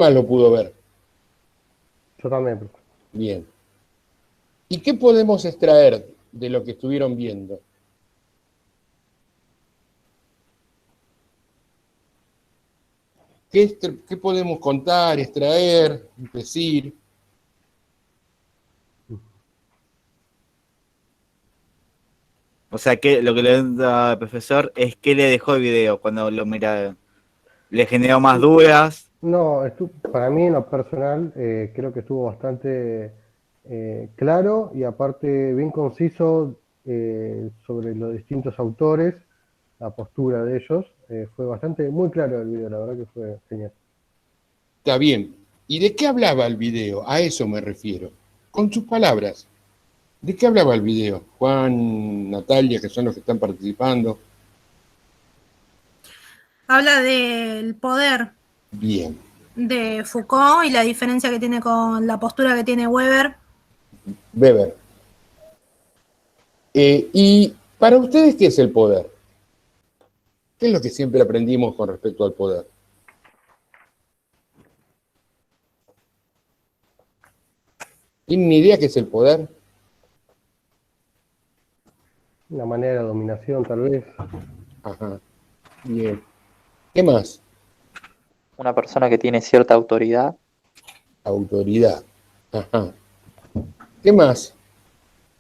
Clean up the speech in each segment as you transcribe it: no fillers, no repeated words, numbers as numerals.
más lo pudo ver? Yo también, profe. Bien. ¿Y qué podemos extraer de lo que estuvieron viendo? ¿Qué podemos contar, extraer, decir? O sea, que lo que le da al profesor es qué le dejó el video cuando lo mira. ¿Le generó más dudas? No, para mí en lo personal creo que estuvo bastante claro y aparte bien conciso sobre los distintos autores, la postura de ellos. Fue bastante, muy claro el video, la verdad que fue genial. Está bien. ¿Y de qué hablaba el video? A eso me refiero. Con sus palabras. ¿De qué hablaba el video? Juan, Natalia, que son los que están participando. Habla del poder Bien. de Foucault y la diferencia que tiene con la postura que tiene Weber. Weber. ¿Y para ustedes qué es el poder? ¿Qué es lo que siempre aprendimos con respecto al poder? ¿Tienen idea qué es el poder? Una manera de dominación tal vez. Ajá. Bien. ¿Qué más? Una persona que tiene cierta autoridad. Autoridad. Ajá. ¿Qué más?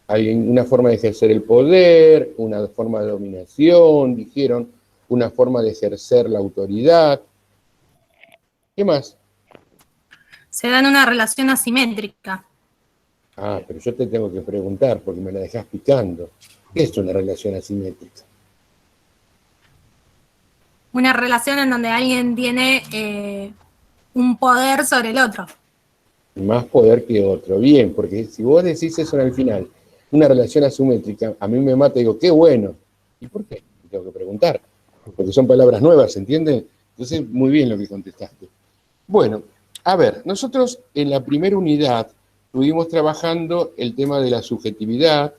Hay una forma de ejercer el poder, una forma de dominación, dijeron, una forma de ejercer la autoridad. ¿Qué más? Se dan una relación asimétrica. Ah, pero yo te tengo que preguntar porque me la dejás picando. ¿Qué es una relación asimétrica? Una relación en donde alguien tiene un poder sobre el otro. Más poder que otro. Bien, porque si vos decís eso al final, una relación asimétrica, a mí me mata y digo, qué bueno. ¿Y por qué? Tengo que preguntar. Porque son palabras nuevas, ¿entienden? Entonces, muy bien lo que contestaste. Bueno, a ver, nosotros en la primera unidad estuvimos trabajando el tema de la subjetividad,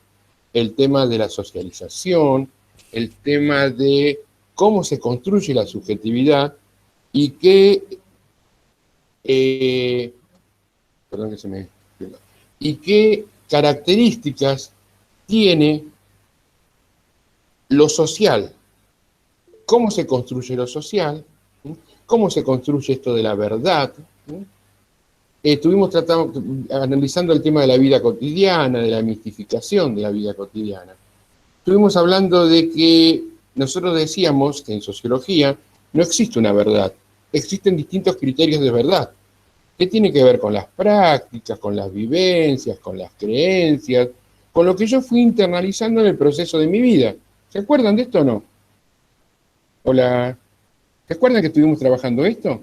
el tema de la socialización, el tema de cómo se construye la subjetividad y perdón que se me... y qué características tiene lo social. ¿Cómo se construye lo social? ¿Cómo se construye esto de la verdad? Estuvimos analizando el tema de la vida cotidiana, de la mistificación de la vida cotidiana. Estuvimos hablando de que nosotros decíamos que en sociología no existe una verdad, existen distintos criterios de verdad. ¿Qué tiene que ver con las prácticas, con las vivencias, con las creencias, con lo que yo fui internalizando en el proceso de mi vida? ¿Se acuerdan de esto o no? Hola. ¿Se acuerdan que estuvimos trabajando esto?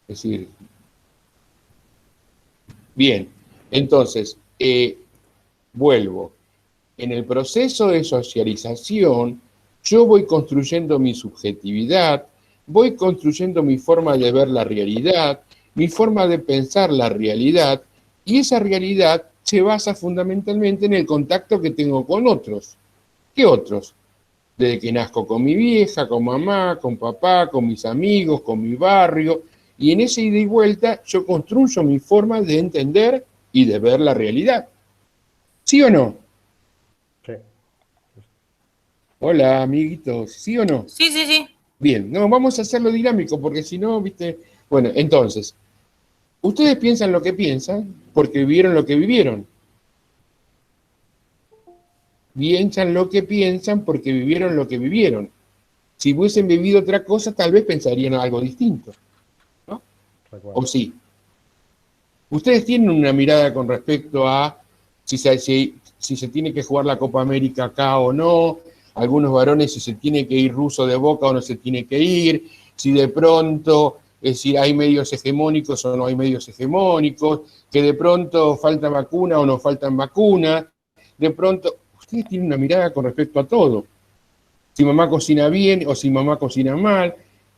Es decir, bien, entonces, vuelvo. En el proceso de socialización, yo voy construyendo mi subjetividad, voy construyendo mi forma de ver la realidad, mi forma de pensar la realidad, y esa realidad se basa fundamentalmente en el contacto que tengo con otros. ¿Qué otros? Desde que nazco con mi vieja, con mamá, con papá, con mis amigos, con mi barrio, y en ese ida y vuelta yo construyo mi forma de entender y de ver la realidad. ¿Sí o no? Sí. Hola, amiguitos, ¿sí o no? Sí, sí, sí. Bien, no, vamos a hacerlo dinámico porque si no, viste. Bueno, entonces, ustedes piensan lo que piensan porque vivieron lo que vivieron. Piensan lo que piensan porque vivieron lo que vivieron. Si hubiesen vivido otra cosa, tal vez pensarían algo distinto, ¿no? Recuerdo. ¿O sí? Ustedes tienen una mirada con respecto a si se tiene que jugar la Copa América acá o no, algunos varones si se tiene que ir Russo de Boca o no se tiene que ir, si de pronto si hay medios hegemónicos o no hay medios hegemónicos, que de pronto falta vacuna o no faltan vacunas, de pronto, ustedes tienen una mirada con respecto a todo. Si mamá cocina bien o si mamá cocina mal,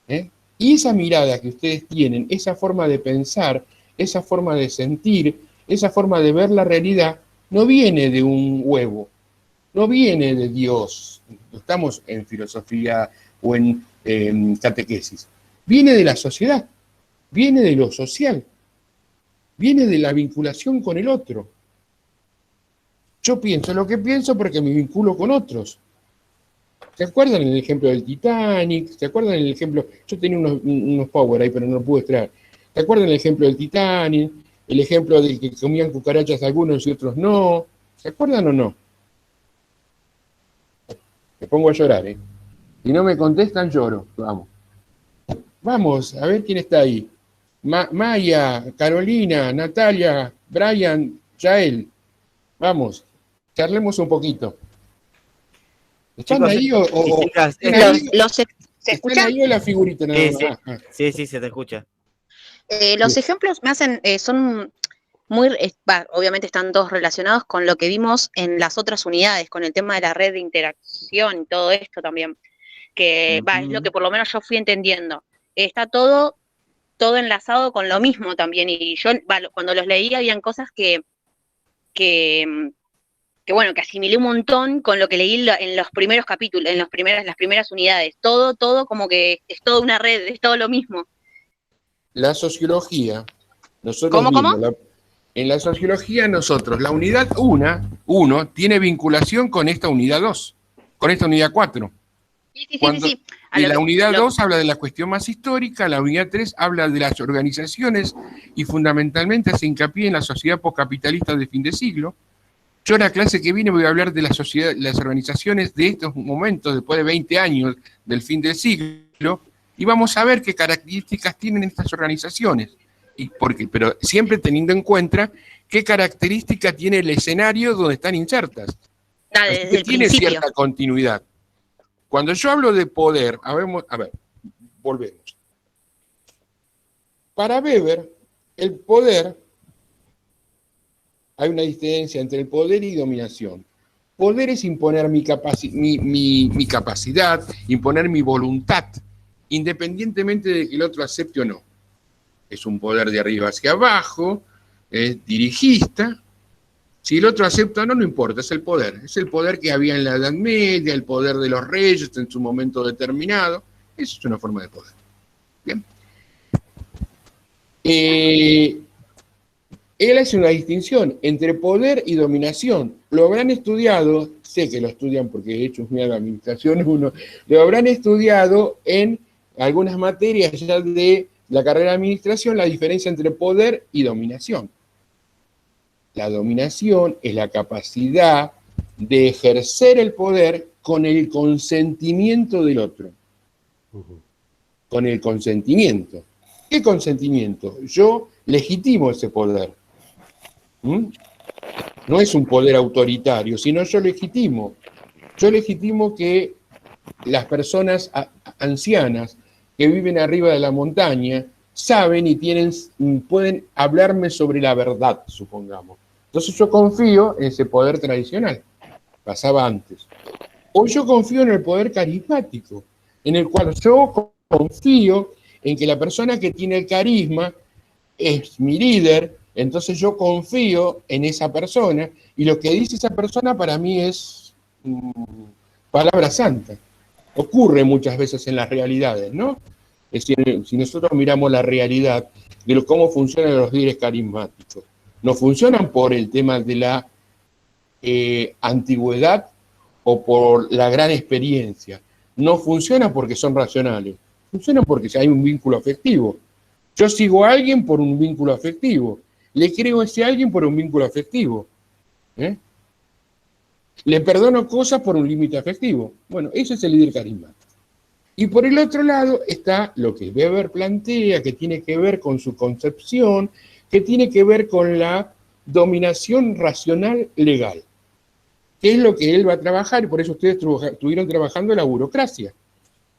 ¿eh? Y esa mirada que ustedes tienen, esa forma de pensar, esa forma de sentir, esa forma de ver la realidad, no viene de un huevo, no viene de Dios, no estamos en filosofía o en catequesis, viene de la sociedad. viene de lo social, viene de la vinculación con el otro. Yo pienso lo que pienso porque me vinculo con otros. ¿Se acuerdan el ejemplo del Titanic? ¿Se acuerdan el ejemplo? Yo tenía unos power ahí, pero no lo pude extraer. ¿Se acuerdan el ejemplo del Titanic? El ejemplo del que comían cucarachas algunos y otros no. ¿Se acuerdan o no? Me pongo a llorar, ¿eh? Si no me contestan, lloro. Vamos. Vamos, a ver quién está ahí. Maya, Carolina, Natalia, Brian, Yael. Vamos, charlemos un poquito. ¿Están Chicos, ahí o y chicas, están ahí? ¿Se ¿Están escuchan? ahí o la figurita nada Sí, más? sí. Ah. Sí, se te escucha. Los ejemplos me hacen, son muy, obviamente están todos relacionados con lo que vimos en las otras unidades, con el tema de la red de interacción y todo esto también, que es lo que por lo menos yo fui entendiendo. Está todo enlazado con lo mismo también, y yo cuando los leí habían cosas que bueno, que asimilé un montón con lo que leí en los primeros capítulos, en las primeras unidades. Todo como que es toda una red, es todo lo mismo. La sociología, nosotros ¿Cómo? en la sociología nosotros, la unidad 1 tiene vinculación con esta unidad 2, con esta unidad 4. Sí. Y la unidad 2 habla de la cuestión más histórica, la unidad 3 habla de las organizaciones y fundamentalmente hace hincapié en la sociedad postcapitalista de fin de siglo. Yo en la clase que viene voy a hablar de la sociedad, las organizaciones de estos momentos, después de 20 años del fin del siglo, y vamos a ver qué características tienen estas organizaciones. Pero siempre teniendo en cuenta qué característica tiene el escenario donde están insertas. Desde el tiene principio. cierta continuidad. Cuando yo hablo de poder, a ver, volvemos. Para Weber, el poder, hay una diferencia entre el poder y dominación. Poder es imponer mi capacidad, imponer mi voluntad, independientemente de que el otro acepte o no. Es un poder de arriba hacia abajo, es dirigista. Si el otro acepta o no, no importa, es el poder. Es el poder que había en la Edad Media, el poder de los reyes en su momento determinado. Eso es una forma de poder. Bien. Él hace una distinción entre poder y dominación. Lo habrán estudiado, sé que lo estudian porque he hecho una administración 1, lo habrán estudiado en algunas materias ya de la carrera de administración, la diferencia entre poder y dominación. La dominación es la capacidad de ejercer el poder con el consentimiento del otro. Con el consentimiento. ¿Qué consentimiento? Yo legitimo ese poder. No es un poder autoritario, sino yo legitimo. Yo legitimo que las personas ancianas que viven arriba de la montaña saben y pueden hablarme sobre la verdad, supongamos. Entonces yo confío en ese poder tradicional. Pasaba antes. O yo confío en el poder carismático, en el cual yo confío en que la persona que tiene el carisma es mi líder. Entonces yo confío en esa persona y lo que dice esa persona para mí es palabra santa. Ocurre muchas veces en las realidades, ¿no? Es decir, si nosotros miramos la realidad de cómo funcionan los líderes carismáticos, no funcionan por el tema de la antigüedad o por la gran experiencia. No funciona porque son racionales, funcionan porque hay un vínculo afectivo. Yo sigo a alguien por un vínculo afectivo. Le creo a ese alguien por un vínculo afectivo. Le perdono cosas por un límite afectivo. Bueno, ese es el líder carismático. Y por el otro lado está lo que Weber plantea, que tiene que ver con su concepción, que tiene que ver con la dominación racional legal, que es lo que él va a trabajar, y por eso ustedes estuvieron trabajando en la burocracia.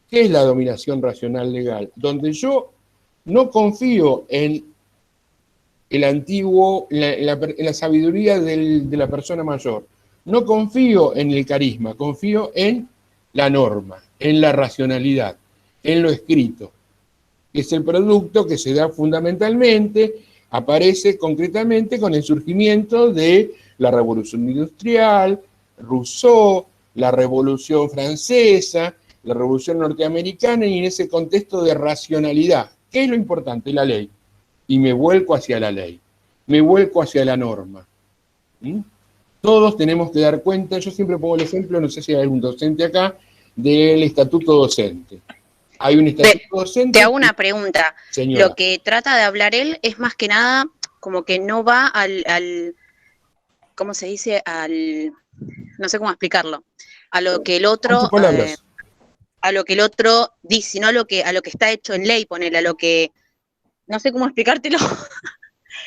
¿Qué es la dominación racional legal? Donde yo no confío en el antiguo, en la sabiduría de la persona mayor. No confío en el carisma, confío en la norma, en la racionalidad, en lo escrito. Es el producto que se da fundamentalmente, aparece concretamente con el surgimiento de la Revolución Industrial, Rousseau, la Revolución Francesa, la Revolución Norteamericana, y en ese contexto de racionalidad, ¿Qué es lo importante? La ley. Y me vuelco hacia la ley, me vuelco hacia la norma. ¿Mm? Todos tenemos que dar cuenta, yo siempre pongo el ejemplo, no sé si hay algún docente acá, del estatuto docente. Hay un estatuto docente... Te hago una pregunta. Señora. Lo que trata de hablar él es más que nada como que no va al ¿cómo se dice? No sé cómo explicarlo. A lo que el Con otro... tus palabras. a lo que el otro dice, sino a lo que está hecho en ley, ponele, a lo que... No sé cómo explicártelo.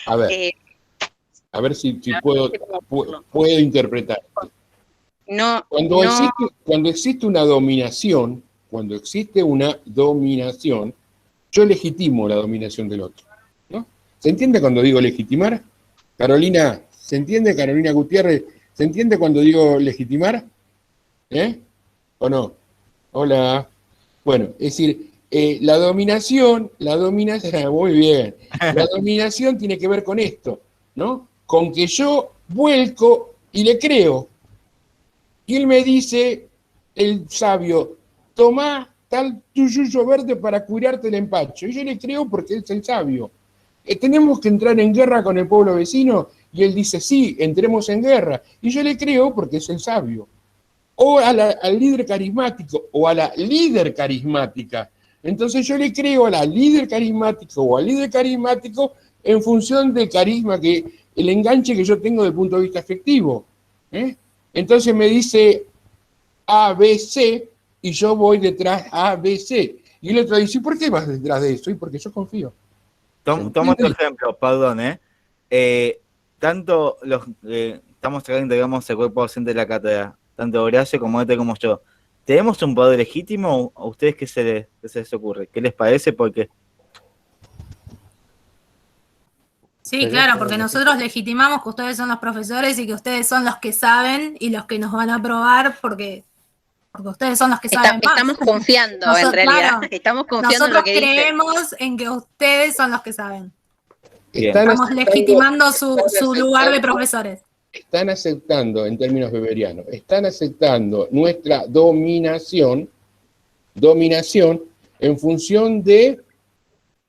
A ver, a ver si puedo interpretar. No, Cuando existe una dominación, yo legitimo la dominación del otro, ¿no? ¿Se entiende cuando digo legitimar? Carolina, ¿se entiende, Carolina Gutiérrez? ¿Se entiende cuando digo legitimar? ¿O no? Hola. Bueno, es decir, la dominación, muy bien, la dominación tiene que ver con esto, ¿no? Con que yo vuelco y le creo. Y él me dice, el sabio, tomá tal tuyuyo verde para curarte el empacho. Y yo le creo porque él es el sabio. ¿Tenemos que entrar en guerra con el pueblo vecino? Y él dice, sí, entremos en guerra. Y yo le creo porque es el sabio. O al líder carismático, o a la líder carismática. Entonces yo le creo a la líder carismática o al líder carismático en función del carisma, el enganche que yo tengo desde el punto de vista afectivo. Entonces me dice ABC y yo voy detrás ABC. Y el otro dice, ¿por qué vas detrás de eso? Y porque yo confío. Toma otro ejemplo, perdón, tanto los estamos trayendo, digamos, el cuerpo docente de la cátedra, tanto Horacio como este como yo, ¿tenemos un poder legítimo? ¿A ustedes qué se les ocurre? ¿Qué les parece? Porque Sí, claro, porque nosotros legitimamos que ustedes son los profesores y que ustedes son los que saben y los que nos van a aprobar porque ustedes son los que saben más. Estamos confiando, en realidad. Claro, estamos confiando en lo que creemos en que ustedes son los que saben. Estamos legitimando su lugar de profesores. Están aceptando, en términos weberianos, están aceptando nuestra dominación en función de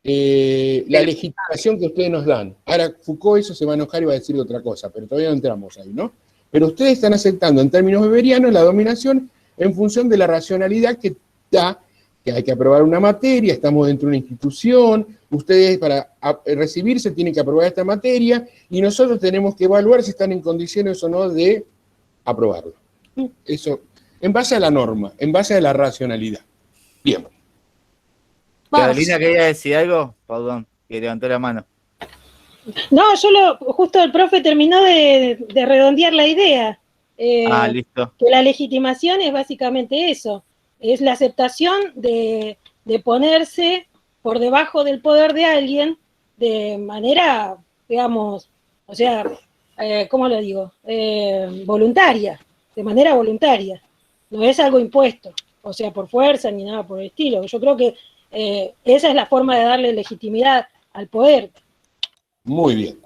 la legitimación que ustedes nos dan. Ahora, Foucault eso se va a enojar y va a decir otra cosa, pero todavía no entramos ahí, ¿no? Pero ustedes están aceptando, en términos weberianos, la dominación en función de la racionalidad que da, que hay que aprobar una materia, estamos dentro de una institución, ustedes para recibirse tienen que aprobar esta materia, y nosotros tenemos que evaluar si están en condiciones o no de aprobarlo. Eso, en base a la norma, en base a la racionalidad. Bien. Carolina, ¿quería decir algo? Perdón, que levantó la mano. No, justo el profe terminó de redondear la idea. Listo. Que la legitimación es básicamente eso, es la aceptación de ponerse por debajo del poder de alguien de manera, digamos, o sea, ¿cómo lo digo? Voluntaria, de manera voluntaria, no es algo impuesto, o sea, por fuerza ni nada por el estilo. Yo creo que esa es la forma de darle legitimidad al poder. Muy bien.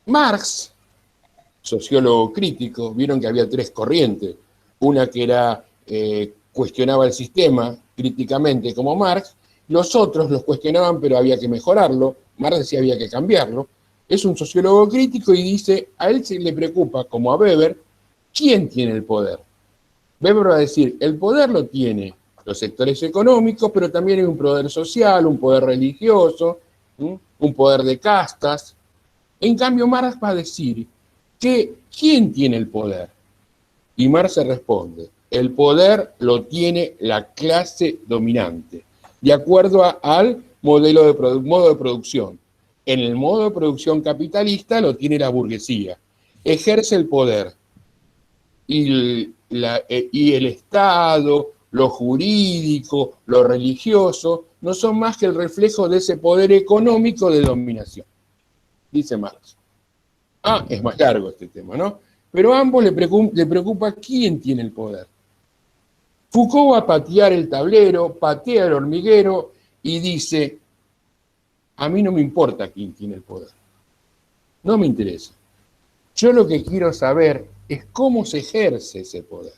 Marx, sociólogo crítico, vieron que había tres corrientes. Una que era cuestionaba el sistema críticamente como Marx, los otros los cuestionaban pero había que mejorarlo, Marx decía había que cambiarlo. Es un sociólogo crítico y dice, a él se le preocupa, como a Weber, ¿quién tiene el poder? Weber va a decir, el poder lo tiene los sectores económicos, pero también hay un poder social, un poder religioso, un poder de castas. En cambio, Marx va a decir que ¿quién tiene el poder? Y Marx se responde, el poder lo tiene la clase dominante, de acuerdo al modo de producción. En el modo de producción capitalista lo tiene la burguesía. Ejerce el poder. Y el Estado, lo jurídico, lo religioso, no son más que el reflejo de ese poder económico de dominación, dice Marx. Es más largo este tema, ¿no? Pero a ambos le preocupa quién tiene el poder. Foucault va a patear el tablero, patea el hormiguero y dice, a mí no me importa quién tiene el poder. No me interesa. Yo lo que quiero saber es cómo se ejerce ese poder.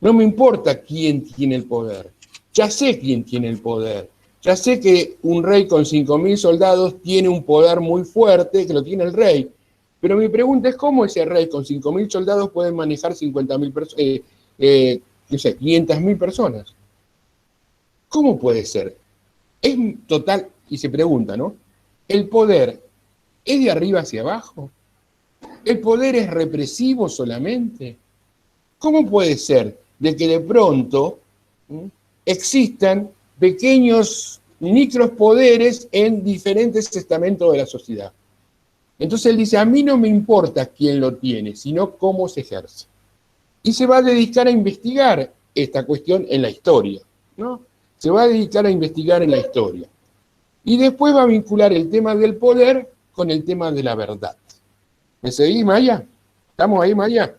No me importa quién tiene el poder. Ya sé quién tiene el poder. Ya sé que un rey con 5.000 soldados tiene un poder muy fuerte, que lo tiene el rey, pero mi pregunta es cómo ese rey con 5.000 soldados puede manejar 50.000 personas, no sé, 500.000 personas. ¿Cómo puede ser? Es total, y se pregunta, ¿no? ¿El poder es de arriba hacia abajo? ¿El poder es represivo solamente? ¿Cómo puede ser de que de pronto existan pequeños micropoderes en diferentes estamentos de la sociedad? Entonces él dice, a mí no me importa quién lo tiene, sino cómo se ejerce. Y se va a dedicar a investigar esta cuestión en la historia, ¿no? Se va a dedicar a investigar en la historia. Y después va a vincular el tema del poder con el tema de la verdad. ¿Me seguís, Maya? ¿Estamos ahí, Maya?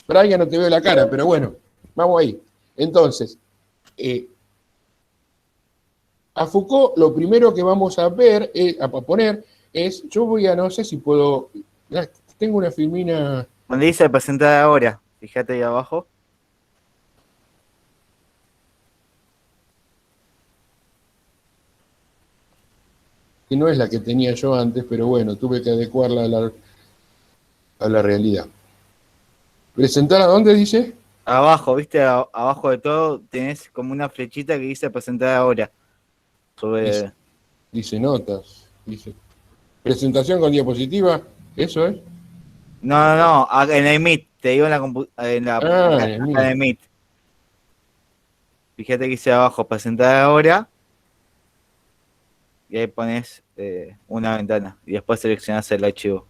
Brian, no te veo la cara, pero bueno, vamos ahí. Entonces, a Foucault lo primero que vamos a ver, a poner, es, yo voy a, no sé si puedo, tengo una filmina... Donde dice presentar ahora, fíjate ahí abajo. Que no es la que tenía yo antes, pero bueno, tuve que adecuarla a la realidad. ¿Presentar a dónde dice? Abajo, viste, abajo de todo tenés como una flechita que dice presentar ahora. Sobre... Dice notas, dice presentación con diapositiva, ¿eso es? No, en el Meet, te digo en el Meet. Fíjate que dice abajo presentar ahora. Y ahí pones una ventana y después seleccionás el archivo.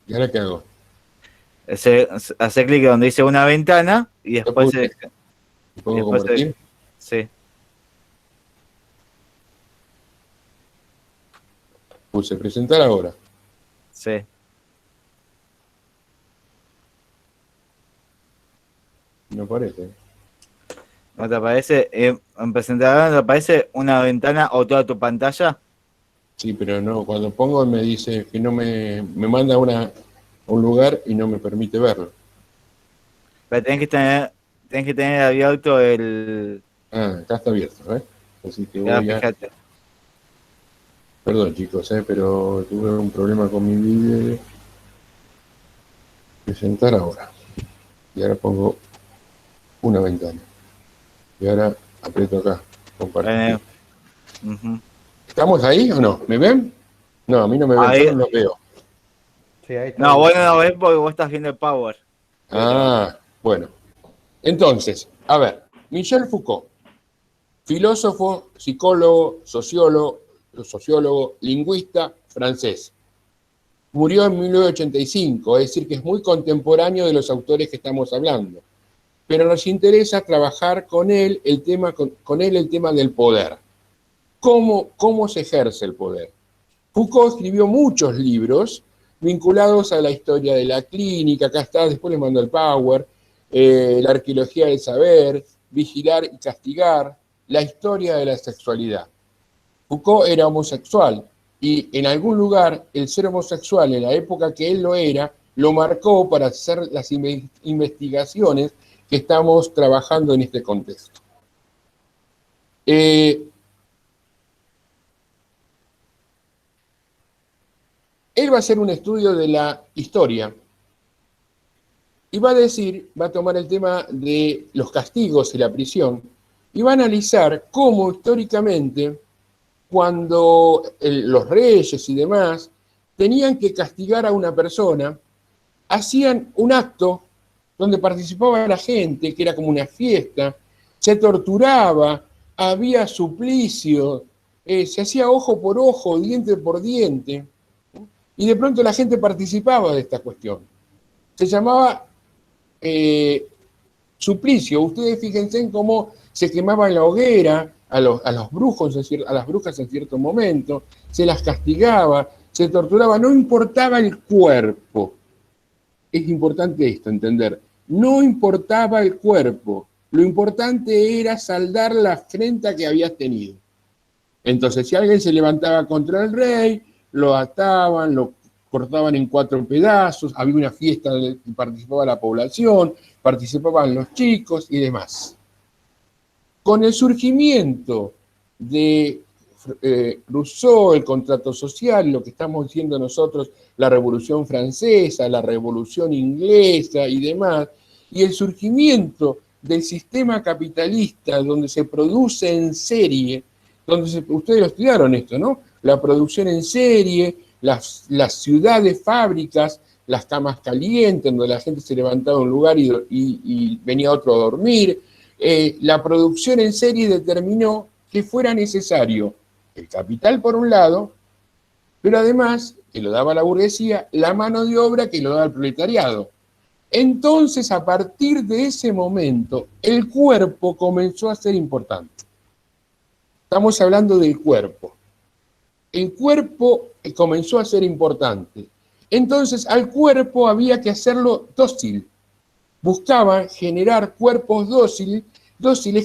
¿Y ahora qué hago? Hacer clic donde dice una ventana y después seleccionás. ¿Puedo compartir? Sí. Puse presentar ahora. Sí. No parece. ¿No te aparece? En presentar ahora, ¿no te aparece una ventana o toda tu pantalla? Sí, pero no, cuando pongo me dice que no me manda a un lugar y no me permite verlo. Pero tenés que tener abierto el... Ah, acá está abierto, ¿eh? Así que Ya, voy a... fíjate. Perdón, chicos, pero tuve un problema con mi vídeo. Presentar ahora. Y ahora pongo una ventana. Y ahora aprieto acá, compartir. ¿Estamos ahí o no? ¿Me ven? No, a mí no me ven, yo no los veo. Sí, ahí está. No, vos no lo ves porque vos estás viendo el Power. Ah, bueno. Entonces, a ver, Michel Foucault, filósofo, psicólogo, sociólogo, lingüista francés. Murió en 1985, es decir, que es muy contemporáneo de los autores que estamos hablando. Pero nos interesa trabajar con él el tema, el tema del poder. ¿Cómo se ejerce el poder? Foucault escribió muchos libros vinculados a la historia de la clínica, acá está, después les mando el Power, la arqueología del saber, vigilar y castigar, la historia de la sexualidad. Foucault era homosexual y en algún lugar el ser homosexual en la época que él lo era, lo marcó para hacer las investigaciones que estamos trabajando en este contexto. Él va a hacer un estudio de la historia y va a tomar el tema de los castigos y la prisión y va a analizar cómo históricamente cuando los reyes y demás tenían que castigar a una persona, hacían un acto donde participaba la gente, que era como una fiesta, se torturaba, había suplicio, se hacía ojo por ojo, diente por diente, y de pronto la gente participaba de esta cuestión. Se llamaba suplicio. Ustedes fíjense en cómo se quemaba en la hoguera a los brujos, a las brujas en cierto momento, se las castigaba, se torturaba, no importaba el cuerpo. Es importante esto, entender. No importaba el cuerpo, lo importante era saldar la afrenta que habías tenido. Entonces, si alguien se levantaba contra el rey, lo ataban, lo cortaban en 4 pedazos, había una fiesta donde participaba la población, participaban los chicos y demás. Con el surgimiento de Rousseau, el contrato social, lo que estamos diciendo nosotros, la Revolución Francesa, la Revolución Inglesa y demás, y el surgimiento del sistema capitalista donde se produce en serie, ustedes lo estudiaron esto, ¿no? La producción en serie, las ciudades, fábricas, las camas calientes, donde la gente se levantaba de un lugar y venía otro a dormir. La producción en serie determinó que fuera necesario el capital por un lado, pero además, que lo daba la burguesía, la mano de obra que lo daba el proletariado. Entonces, a partir de ese momento, el cuerpo comenzó a ser importante. Estamos hablando del cuerpo. El cuerpo comenzó a ser importante. Entonces, al cuerpo había que hacerlo dócil. Buscaban generar cuerpos dóciles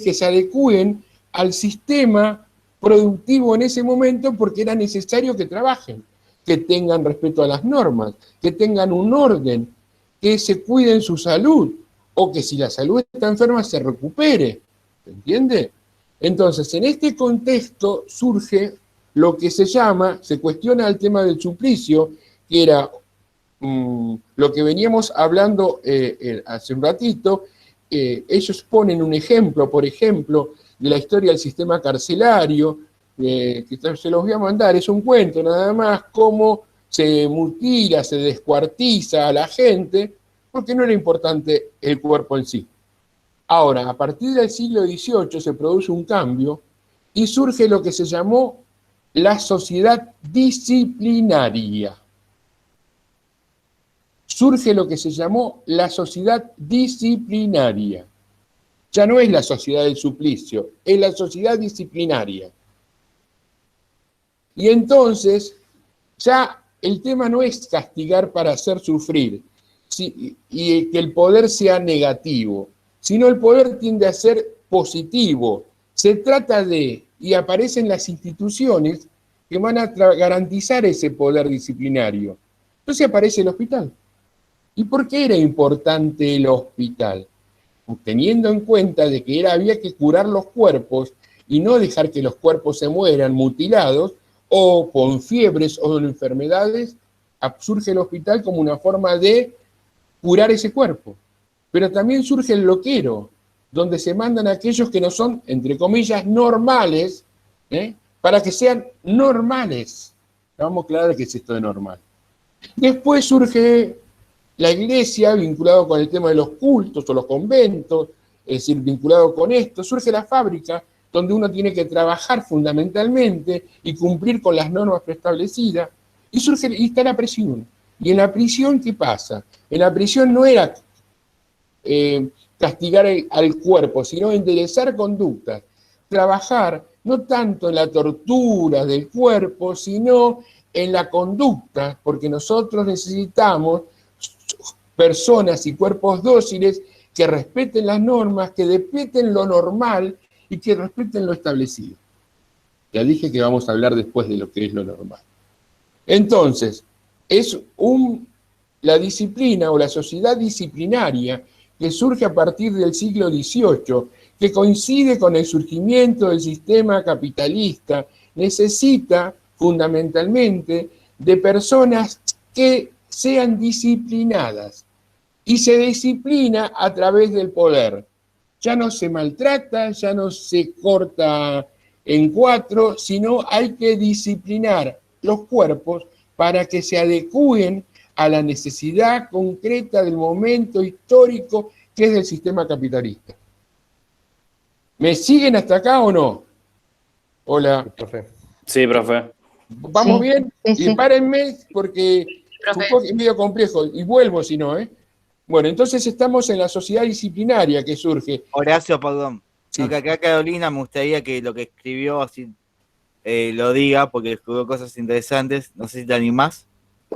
que se adecúen al sistema productivo en ese momento, porque era necesario que trabajen, que tengan respeto a las normas, que tengan un orden, que se cuiden su salud, o que si la salud está enferma se recupere. ¿Se entiende? Entonces, en este contexto surge lo que se cuestiona el tema del suplicio, que era lo que veníamos hablando hace un ratito. Ellos ponen un ejemplo, por ejemplo, de la historia del sistema carcelario, que se los voy a mandar, es un cuento nada más, cómo se mutila, se descuartiza a la gente, porque no era importante el cuerpo en sí. Ahora, a partir del siglo XVIII se produce un cambio y surge lo que se llamó la sociedad disciplinaria. Surge lo que se llamó la sociedad disciplinaria. Ya no es la sociedad del suplicio, es la sociedad disciplinaria. Y entonces, ya el tema no es castigar para hacer sufrir, y que el poder sea negativo, sino el poder tiende a ser positivo. Se trata de, y aparecen las instituciones que van a garantizar ese poder disciplinario. Entonces aparece el hospital. ¿Y por qué era importante el hospital? Teniendo en cuenta de que había que curar los cuerpos y no dejar que los cuerpos se mueran mutilados o con fiebres o enfermedades, surge el hospital como una forma de curar ese cuerpo. Pero también surge el loquero, donde se mandan a aquellos que no son, entre comillas, normales, para que sean normales. Vamos a aclarar qué es esto de normal. Después surge la iglesia, vinculado con el tema de los cultos o los conventos, es decir, vinculado con esto. Surge la fábrica, donde uno tiene que trabajar fundamentalmente y cumplir con las normas preestablecidas. Y está la prisión. ¿Y en la prisión qué pasa? En la prisión no era castigar al cuerpo, sino enderezar conductas. Trabajar no tanto en la tortura del cuerpo, sino en la conducta, porque nosotros necesitamos personas y cuerpos dóciles que respeten las normas, que respeten lo normal y que respeten lo establecido. Ya dije que vamos a hablar después de lo que es lo normal. Entonces, es la disciplina o la sociedad disciplinaria que surge a partir del siglo XVIII, que coincide con el surgimiento del sistema capitalista, necesita fundamentalmente de personas que sean disciplinadas, y se disciplina a través del poder. Ya no se maltrata, ya no se corta en cuatro, sino hay que disciplinar los cuerpos para que se adecúen a la necesidad concreta del momento histórico que es del sistema capitalista. ¿Me siguen hasta acá o no? Hola. Profe. Sí, profe. ¿Vamos bien? Sí. Y párenme porque es medio complejo y vuelvo si no, ¿eh? Bueno, entonces estamos en la sociedad disciplinaria que surge. Horacio, perdón. Sí. No, que acá Carolina me gustaría que lo que escribió así lo diga, porque escribió cosas interesantes. No sé si te animás.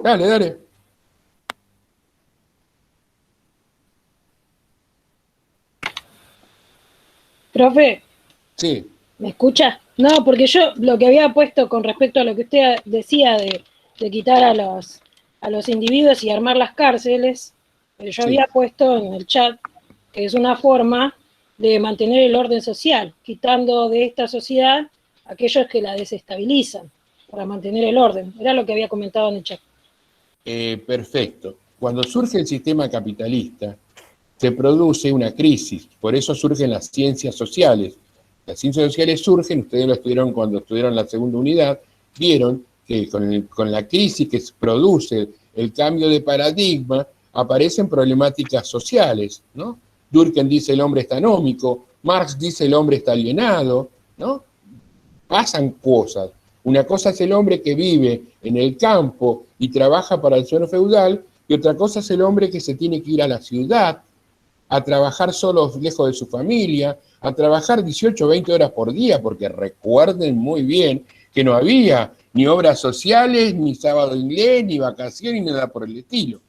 Dale, dale. Profe, Sí. ¿me escucha? No, porque yo lo que había puesto con respecto a lo que usted decía de quitar a los individuos y armar las cárceles, yo Sí. había puesto en el chat que es una forma de mantener el orden social, quitando de esta sociedad aquellos que la desestabilizan para mantener el orden. Era lo que había comentado en el chat. Perfecto. Cuando surge el sistema capitalista, se produce una crisis, por eso surgen las ciencias sociales. Las ciencias sociales surgen, ustedes lo estudiaron cuando estudiaron la segunda unidad, vieron que con la crisis que se produce el cambio de paradigma, aparecen problemáticas sociales, ¿no? Durkheim dice el hombre está anómico, Marx dice el hombre está alienado, ¿no? Pasan cosas. Una cosa es el hombre que vive en el campo y trabaja para el señor feudal, y otra cosa es el hombre que se tiene que ir a la ciudad, a trabajar solo lejos de su familia, a trabajar 18 o 20 horas por día, porque recuerden muy bien que no había ni obras sociales, ni sábado inglés, ni vacaciones, ni nada por el estilo.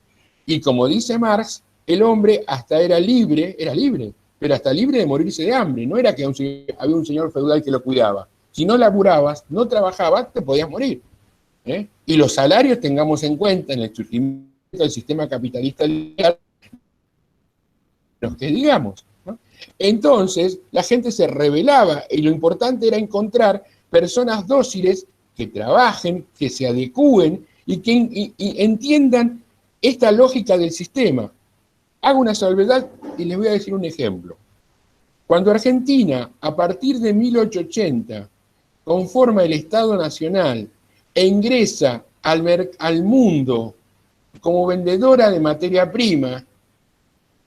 Y como dice Marx, el hombre hasta era libre, pero hasta libre de morirse de hambre. No era que había un señor feudal que lo cuidaba. Si no laburabas, no trabajabas, te podías morir. Y los salarios, tengamos en cuenta, en el surgimiento del sistema capitalista liberal, los que digamos, ¿no? Entonces, la gente se rebelaba y lo importante era encontrar personas dóciles que trabajen, que se adecúen y que entiendan esta lógica del sistema. Hago una salvedad y les voy a decir un ejemplo. Cuando Argentina, a partir de 1880, conforma el Estado Nacional e ingresa al mundo como vendedora de materia prima,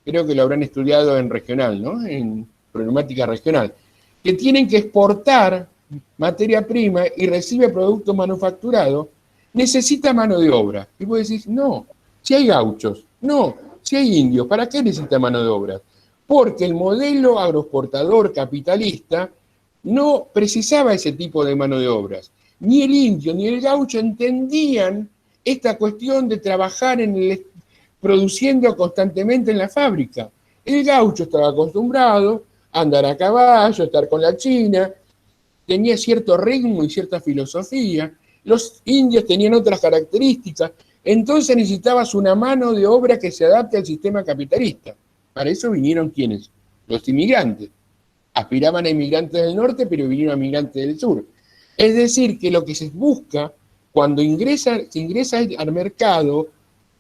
creo que lo habrán estudiado en regional, ¿no? En problemática regional, que tienen que exportar materia prima y recibe producto manufacturado, necesita mano de obra. Y vos decís, no, si hay gauchos, no, si hay indios, ¿para qué necesita mano de obra? Porque el modelo agroexportador capitalista no precisaba ese tipo de mano de obras. Ni el indio ni el gaucho entendían esta cuestión de trabajar produciendo constantemente en la fábrica. El gaucho estaba acostumbrado a andar a caballo, a estar con la china, tenía cierto ritmo y cierta filosofía. Los indios tenían otras características. Entonces necesitabas una mano de obra que se adapte al sistema capitalista. Para eso vinieron ¿quiénes? Los inmigrantes. Aspiraban a inmigrantes del norte, pero vinieron a inmigrantes del sur. Es decir, que lo que se busca cuando se ingresa al mercado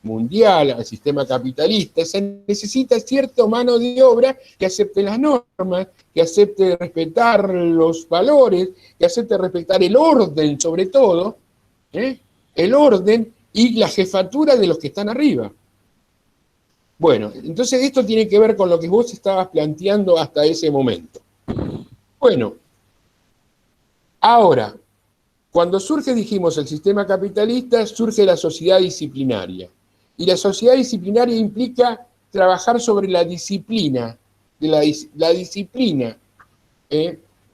mundial, al sistema capitalista, se necesita cierta mano de obra que acepte las normas, que acepte respetar los valores, que acepte respetar el orden sobre todo, el orden y la jefatura de los que están arriba. Bueno, entonces esto tiene que ver con lo que vos estabas planteando hasta ese momento. Bueno, ahora, cuando surge, dijimos, el sistema capitalista, surge la sociedad disciplinaria. Y la sociedad disciplinaria implica trabajar sobre la disciplina, la disciplina.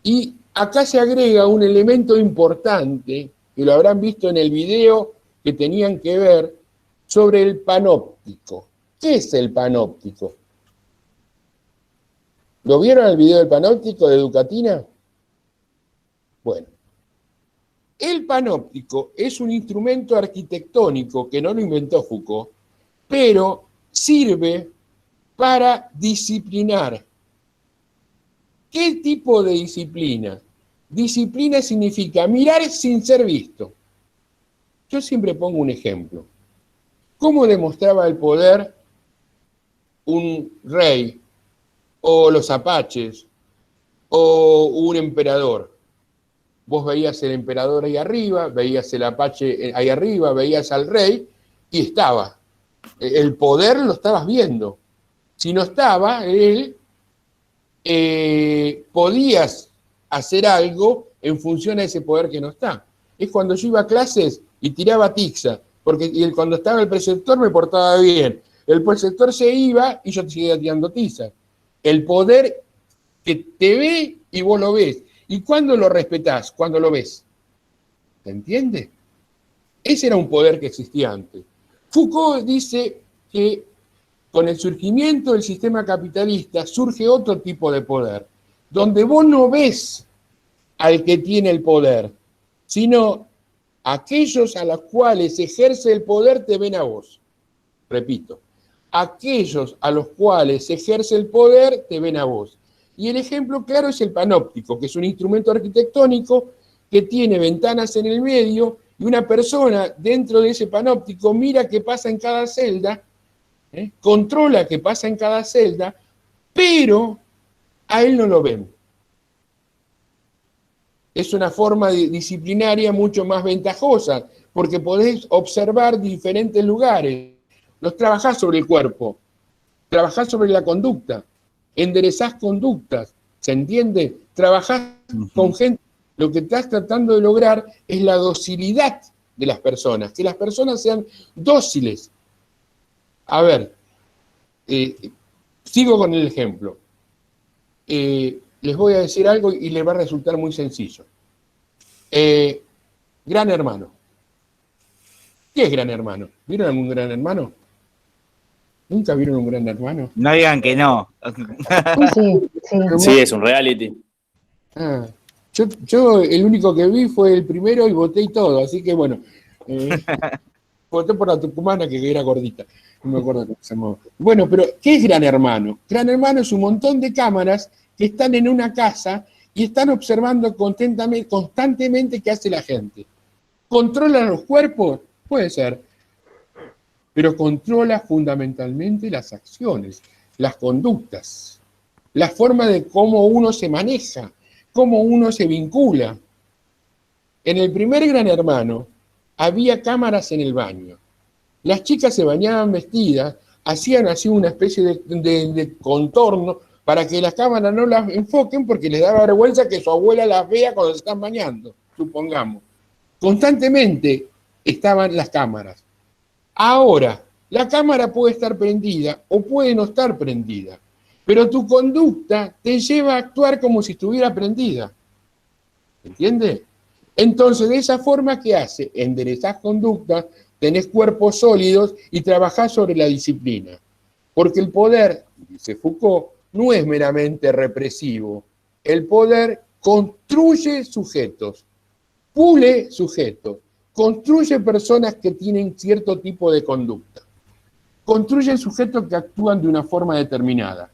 Y acá se agrega un elemento importante, que lo habrán visto en el video que tenían que ver, sobre el panóptico. ¿Qué es el panóptico? ¿Lo vieron el video del panóptico de Educatina? Bueno. El panóptico es un instrumento arquitectónico que no lo inventó Foucault, pero sirve para disciplinar. ¿Qué tipo de disciplina? Disciplina significa mirar sin ser visto. Yo siempre pongo un ejemplo. ¿Cómo demostraba el poder un rey, o los apaches, o un emperador? Vos veías el emperador ahí arriba, veías el apache ahí arriba, veías al rey, y estaba. El poder lo estabas viendo. Si no estaba, podías hacer algo en función a ese poder que no está. Es cuando yo iba a clases y tiraba tiza, porque cuando estaba el preceptor me portaba bien. El preceptor se iba y yo seguía tirando tiza. El poder que te ve y vos lo ves. ¿Y cuándo lo respetás? Cuando lo ves. ¿Se entiende? Ese era un poder que existía antes. Foucault dice que con el surgimiento del sistema capitalista surge otro tipo de poder, donde vos no ves al que tiene el poder, sino aquellos a los cuales ejerce el poder te ven a vos. Repito, aquellos a los cuales ejerce el poder te ven a vos. Y el ejemplo claro es el panóptico, que es un instrumento arquitectónico que tiene ventanas en el medio y una persona dentro de ese panóptico mira qué pasa en cada celda, controla qué pasa en cada celda, pero a él no lo ven. Es una forma disciplinaria mucho más ventajosa, porque podés observar diferentes lugares. Los trabajás sobre el cuerpo, trabajás sobre la conducta, enderezás conductas, ¿se entiende? Trabajás con gente. Lo que estás tratando de lograr es la docilidad de las personas, que las personas sean dóciles. A ver, sigo con el ejemplo. Les voy a decir algo y les va a resultar muy sencillo. Gran Hermano. ¿Qué es Gran Hermano? ¿Vieron algún Gran Hermano? ¿Nunca vieron un Gran Hermano? No digan que no. Sí. Sí, es un reality. Ah, yo el único que vi fue el primero y voté y todo, así que bueno, voté por la tucumana que era gordita, no me acuerdo cómo se llamaba. Bueno, pero ¿qué es Gran Hermano? Gran Hermano es un montón de cámaras que están en una casa y están observando constantemente qué hace la gente. ¿Controla los cuerpos? Puede ser, pero controla fundamentalmente las acciones, las conductas, la forma de cómo uno se maneja, cómo uno se vincula. En el primer Gran Hermano había cámaras en el baño. Las chicas se bañaban vestidas, hacían así una especie de contorno para que las cámaras no las enfoquen porque les daba vergüenza que su abuela las vea cuando se están bañando, supongamos. Constantemente estaban las cámaras. Ahora, la cámara puede estar prendida o puede no estar prendida, pero tu conducta te lleva a actuar como si estuviera prendida. ¿Entiendes? Entonces, de esa forma, ¿qué hace? Enderezás conductas, tenés cuerpos sólidos y trabajás sobre la disciplina. Porque el poder, dice Foucault, no es meramente represivo. El poder construye sujetos, pule sujetos, construye personas que tienen cierto tipo de conducta, construye sujetos que actúan de una forma determinada.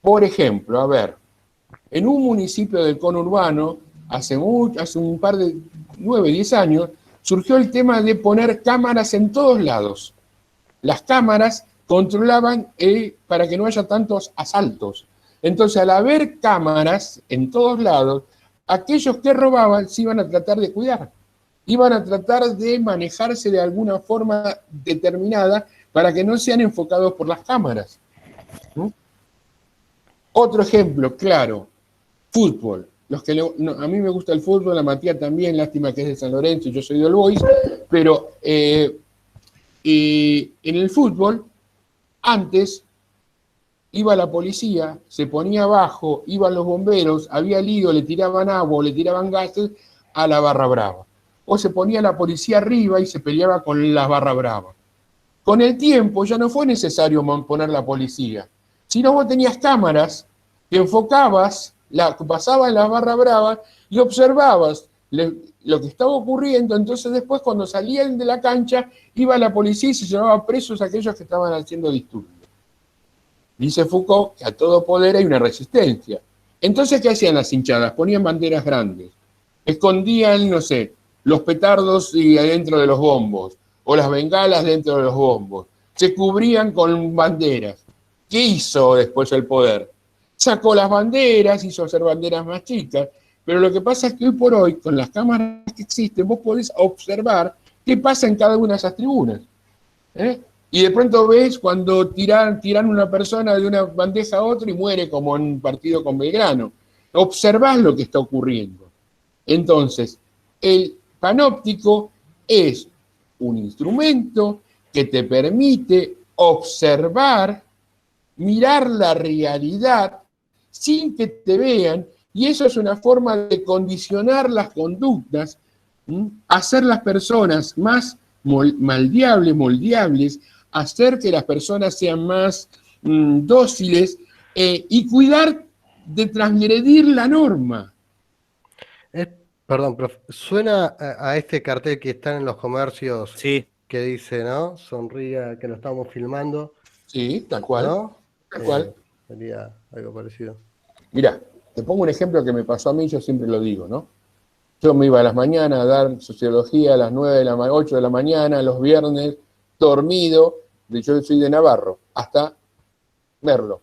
Por ejemplo, a ver, en un municipio del conurbano, hace un par de 9, 10 años, surgió el tema de poner cámaras en todos lados. Las cámaras controlaban para que no haya tantos asaltos. Entonces, al haber cámaras en todos lados, aquellos que robaban se iban a tratar de cuidar. Iban a tratar de manejarse de alguna forma determinada para que no sean enfocados por las cámaras. ¿No? Otro ejemplo, claro, fútbol. A mí me gusta el fútbol, a Matías también, lástima que es de San Lorenzo y yo soy del Boys, pero en el fútbol, antes iba la policía, se ponía abajo, iban los bomberos, había lío, le tiraban agua o le tiraban gases a la barra brava. O se ponía la policía arriba y se peleaba con las barra bravas. Con el tiempo ya no fue necesario poner la policía, sino vos tenías cámaras que enfocabas, pasabas en las barra bravas y observabas lo que estaba ocurriendo. Entonces después cuando salían de la cancha iba la policía y se llevaba presos a aquellos que estaban haciendo disturbios. Dice Foucault que a todo poder hay una resistencia. Entonces, ¿qué hacían las hinchadas? Ponían banderas grandes, escondían, no sé, los petardos y adentro de los bombos, o las bengalas dentro de los bombos, se cubrían con banderas. ¿Qué hizo después el poder? Sacó las banderas, hizo hacer banderas más chicas, pero lo que pasa es que hoy por hoy, con las cámaras que existen, vos podés observar qué pasa en cada una de esas tribunas. Y de pronto ves cuando tiran una persona de una bandeja a otra y muere, como en un partido con Belgrano. Observás lo que está ocurriendo. Entonces, el panóptico es un instrumento que te permite observar, mirar la realidad sin que te vean, y eso es una forma de condicionar las conductas, hacer las personas más moldeables, hacer que las personas sean más dóciles y cuidar de transgredir la norma. Perdón, profe, suena a este cartel que está en los comercios, Sí. que dice, ¿no? Sonría, que lo estamos filmando. Sí, tal cual. ¿No? Tal cual. sería algo parecido. Mirá, te pongo un ejemplo que me pasó a mí, yo siempre lo digo, ¿no? Yo me iba a las mañanas a dar sociología a las 8 de la mañana, los viernes, dormido, yo soy de Navarro, hasta Merlo.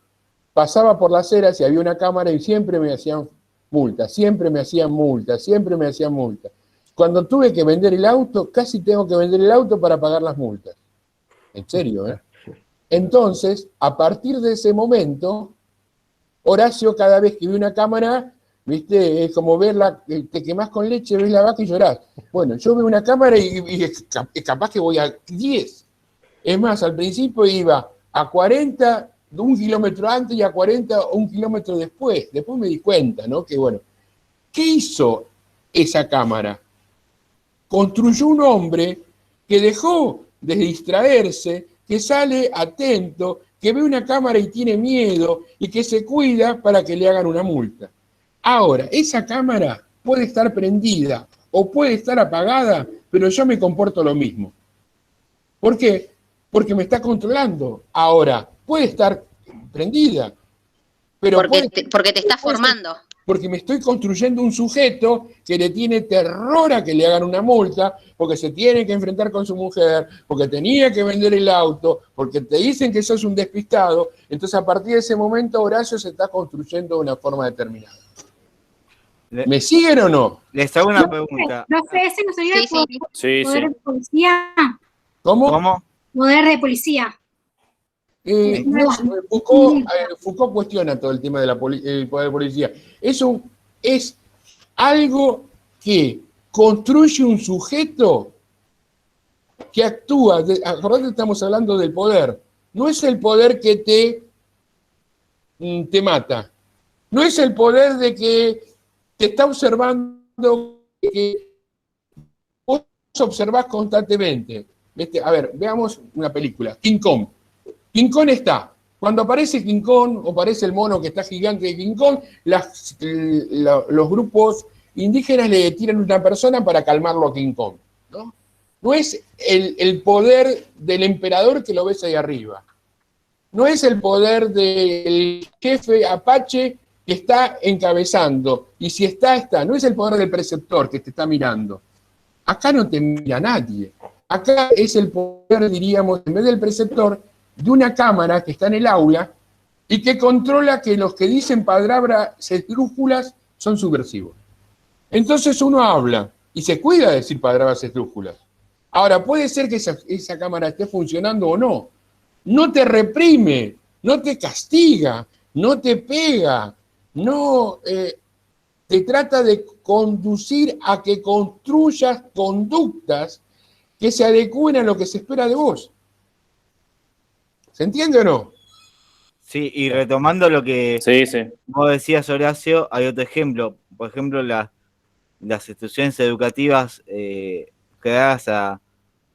Pasaba por las aceras y había una cámara y siempre me hacían multa, siempre me hacían multa, siempre me hacían multa. Cuando tuve que vender el auto, casi tengo que vender el auto para pagar las multas. En serio, ¿eh? Entonces, a partir de ese momento, Horacio, cada vez que ve una cámara, ¿viste? Es como verla, te quemás con leche, ves la vaca y llorás. Bueno, yo veo una cámara y capaz que voy a 10. Es más, al principio iba a 40 de 1 kilómetro antes y a 40 1 kilómetro después. Después me di cuenta, ¿no? Que bueno, ¿qué hizo esa cámara? Construyó un hombre que dejó de distraerse, que sale atento, que ve una cámara y tiene miedo y que se cuida para que le hagan una multa. Ahora, esa cámara puede estar prendida o puede estar apagada, pero yo me comporto lo mismo. ¿Por qué? Porque me está controlando. Ahora, puede estar prendida, pero porque te está formando. Porque me estoy construyendo un sujeto que le tiene terror a que le hagan una multa, porque se tiene que enfrentar con su mujer, porque tenía que vender el auto, porque te dicen que sos un despistado. Entonces, a partir de ese momento, Horacio se está construyendo de una forma determinada. ¿Me siguen o no? Les hago una pregunta. Profe, ese no sería Sí, poder sí. de policía. ¿Cómo? Poder de policía. Foucault cuestiona todo el tema del poder de policía. Eso es algo que construye un sujeto que actúa. Acordate, estamos hablando del poder. No es el poder que te mata. No es el poder de que te está observando, que vos observás constantemente. A ver, veamos una película, King Kong. King Kong está. Cuando aparece King Kong o aparece el mono que está gigante de King Kong, los grupos indígenas le tiran a una persona para calmarlo a King Kong, ¿no? No es el poder del emperador que lo ves ahí arriba. No es el poder del jefe apache que está encabezando. Y si está. No es el poder del preceptor que te está mirando. Acá no te mira nadie. Acá es el poder, diríamos, en vez del preceptor, de una cámara que está en el aula y que controla que los que dicen palabras esdrújulas son subversivos. Entonces uno habla y se cuida de decir palabras esdrújulas. Ahora, puede ser que esa cámara esté funcionando o no. No te reprime, no te castiga, no te pega, no te trata de conducir a que construyas conductas que se adecúen a lo que se espera de vos. ¿Se entiende o no? Sí, y retomando lo que Sí. vos decías, Horacio, hay otro ejemplo. Por ejemplo, las instituciones educativas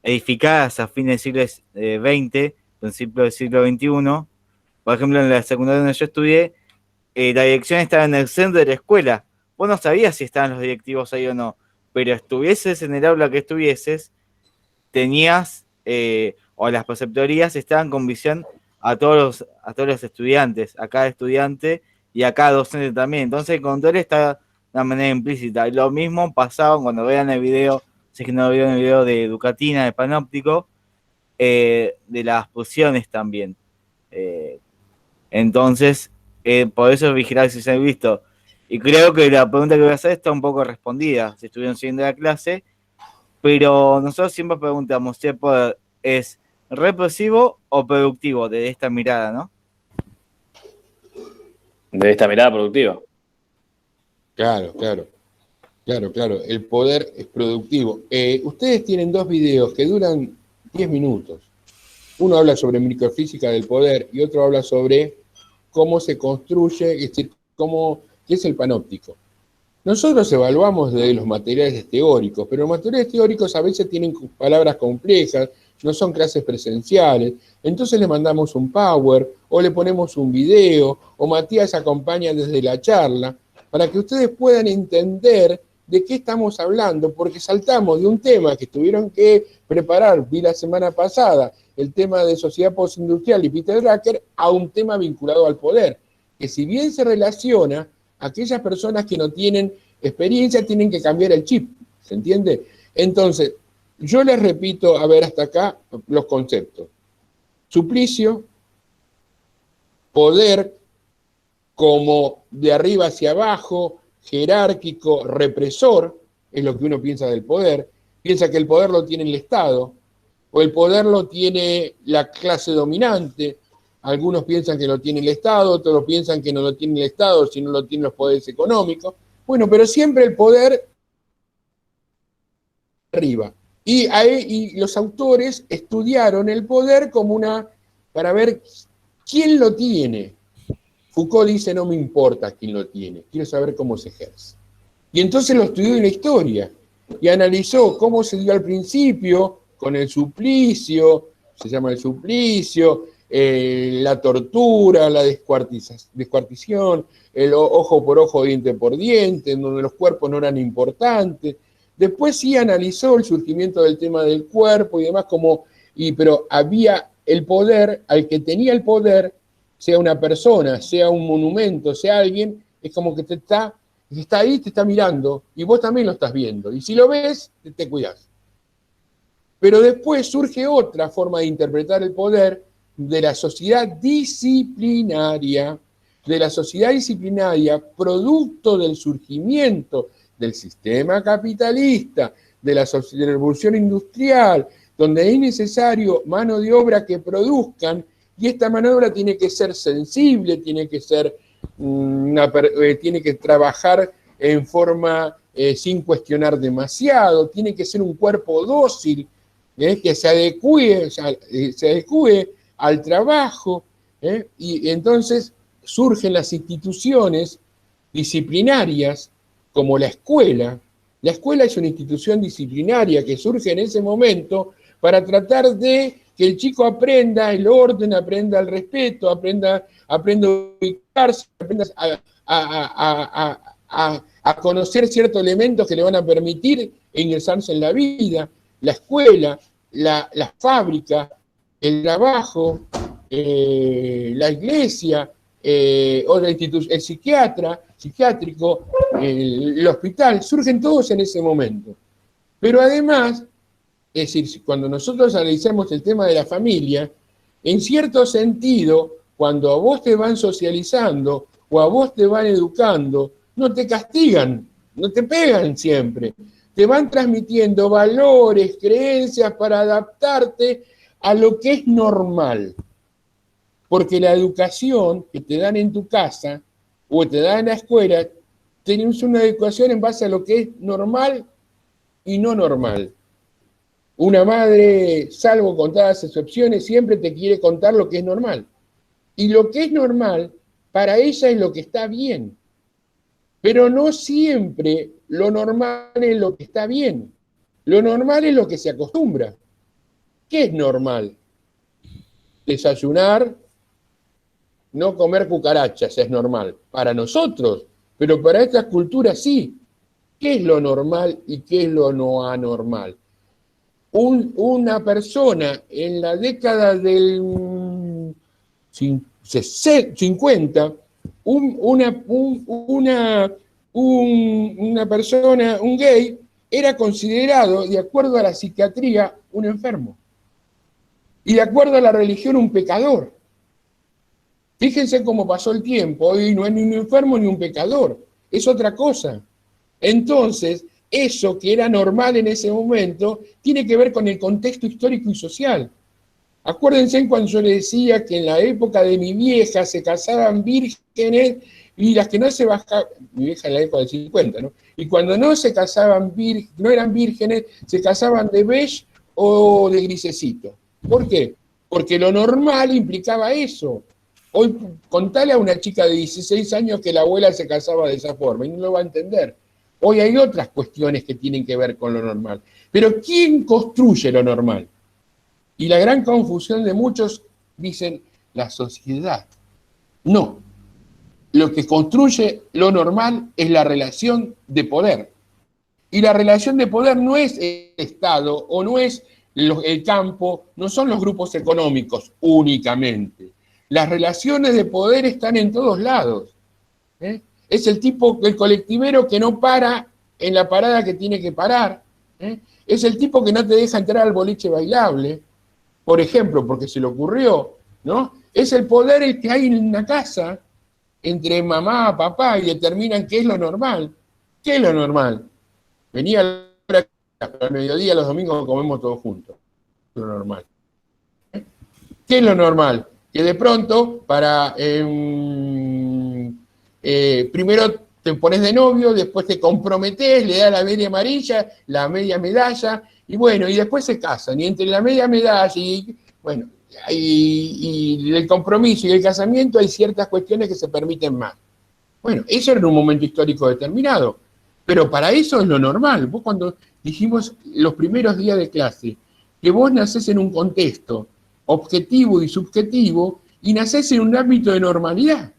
edificadas a fines del siglo XX, principios del siglo XXI. Por ejemplo, en la secundaria donde yo estudié, la dirección estaba en el centro de la escuela. Vos no sabías si estaban los directivos ahí o no, pero estuvieses en el aula que estuvieses, tenías... o las preceptorías estaban con visión a todos los estudiantes, a cada estudiante y a cada docente también. Entonces el control está de una manera implícita. Y lo mismo pasaba cuando vean el video, si es que no vieron el video de Educatina, de Panóptico, de las fusiones también. Entonces, por eso vigilar si se han visto. Y creo que la pregunta que voy a hacer está un poco respondida, si estuvieron siguiendo la clase, pero nosotros siempre preguntamos si el poder es represivo o productivo desde esta mirada, ¿no? De esta mirada productiva. Claro. El poder es productivo. Ustedes tienen 2 videos que duran 10 minutos. Uno habla sobre microfísica del poder y otro habla sobre cómo se construye, es decir, qué es el panóptico. Nosotros evaluamos de los materiales teóricos, pero los materiales teóricos a veces tienen palabras complejas, no son clases presenciales, entonces le mandamos un power o le ponemos un video o Matías acompaña desde la charla para que ustedes puedan entender de qué estamos hablando, porque saltamos de un tema que tuvieron que preparar, vi la semana pasada, el tema de sociedad postindustrial y Peter Drucker a un tema vinculado al poder, que si bien se relaciona, aquellas personas que no tienen experiencia tienen que cambiar el chip, ¿se entiende? Entonces, yo les repito, a ver hasta acá, los conceptos. Suplicio, poder como de arriba hacia abajo, jerárquico, represor, es lo que uno piensa del poder, piensa que el poder lo tiene el Estado, o el poder lo tiene la clase dominante, algunos piensan que lo tiene el Estado, otros piensan que no lo tiene el Estado, sino lo tienen los poderes económicos. Bueno, pero siempre el poder arriba. Y los autores estudiaron el poder como para ver quién lo tiene. Foucault dice, no me importa quién lo tiene, quiero saber cómo se ejerce. Y entonces lo estudió en la historia, y analizó cómo se dio al principio, con el suplicio, se llama el suplicio, la tortura, la descuartización, el ojo por ojo, diente por diente, en donde los cuerpos no eran importantes. Después sí analizó el surgimiento del tema del cuerpo y demás, pero había el poder, al que tenía el poder, sea una persona, sea un monumento, sea alguien, es como que está ahí, te está mirando, y vos también lo estás viendo. Y si lo ves, te cuidás. Pero después surge otra forma de interpretar el poder de la sociedad disciplinaria, producto del surgimiento del sistema capitalista, de la revolución industrial, donde es necesario mano de obra que produzcan, y esta mano de obra tiene que ser sensible, tiene que trabajar en forma sin cuestionar demasiado, tiene que ser un cuerpo dócil, que se adecue al trabajo, y entonces surgen las instituciones disciplinarias como la escuela. La escuela es una institución disciplinaria que surge en ese momento para tratar de que el chico aprenda el orden, aprenda el respeto, aprenda a ubicarse, aprenda a conocer ciertos elementos que le van a permitir ingresarse en la vida. La escuela, la fábrica, el trabajo, la iglesia, el psiquiátrico, el hospital, surgen todos en ese momento. Pero además, es decir, cuando nosotros analizamos el tema de la familia, en cierto sentido, cuando a vos te van socializando o a vos te van educando, no te castigan, no te pegan siempre. Te van transmitiendo valores, creencias para adaptarte a lo que es normal. Porque la educación que te dan en tu casa o te dan en la escuela, tenemos una educación en base a lo que es normal y no normal. Una madre, salvo contadas excepciones, siempre te quiere contar lo que es normal. Y lo que es normal, para ella es lo que está bien. Pero no siempre lo normal es lo que está bien. Lo normal es lo que se acostumbra. ¿Qué es normal? Desayunar, no comer cucarachas es normal. Para nosotros, pero para estas culturas sí. ¿Qué es lo normal y qué es lo no anormal? Una persona en la década del 50, una persona, un gay, era considerado, de acuerdo a la psiquiatría, un enfermo. Y de acuerdo a la religión, un pecador. Fíjense cómo pasó el tiempo, hoy no es ni un enfermo ni un pecador, es otra cosa. Entonces, eso que era normal en ese momento tiene que ver con el contexto histórico y social. Acuérdense cuando yo les decía que en la época de mi vieja se casaban vírgenes y las que no se bajaban, mi vieja en la época del 50, ¿no? Y cuando no se casaban, no eran vírgenes, se casaban de beige o de grisecito. ¿Por qué? Porque lo normal implicaba eso. Hoy contale a una chica de 16 años que la abuela se casaba de esa forma y no lo va a entender. Hoy hay otras cuestiones que tienen que ver con lo normal. Pero ¿quién construye lo normal? Y la gran confusión de muchos dicen, la sociedad. No. Lo que construye lo normal es la relación de poder. Y la relación de poder no es el Estado o no es el campo, no son los grupos económicos únicamente. Las relaciones de poder están en todos lados. Es el colectivero que no para en la parada que tiene que parar. Es el tipo que no te deja entrar al boliche bailable, por ejemplo, porque se le ocurrió, ¿no? Es el poder el que hay en una casa entre mamá, papá, y determinan qué es lo normal. ¿Qué es lo normal? Venía a la hora que al mediodía, los domingos comemos todos juntos. Lo normal. ¿Qué es lo normal? Que de pronto, primero te pones de novio, después te comprometés, le das la media amarilla, la media medalla, y bueno, y después se casan. Y entre la media medalla y el compromiso y el casamiento hay ciertas cuestiones que se permiten más. Bueno, eso era en un momento histórico determinado, pero para eso es lo normal. Vos cuando dijimos los primeros días de clase, que vos nacés en un contexto objetivo y subjetivo, y nacés en un ámbito de normalidad,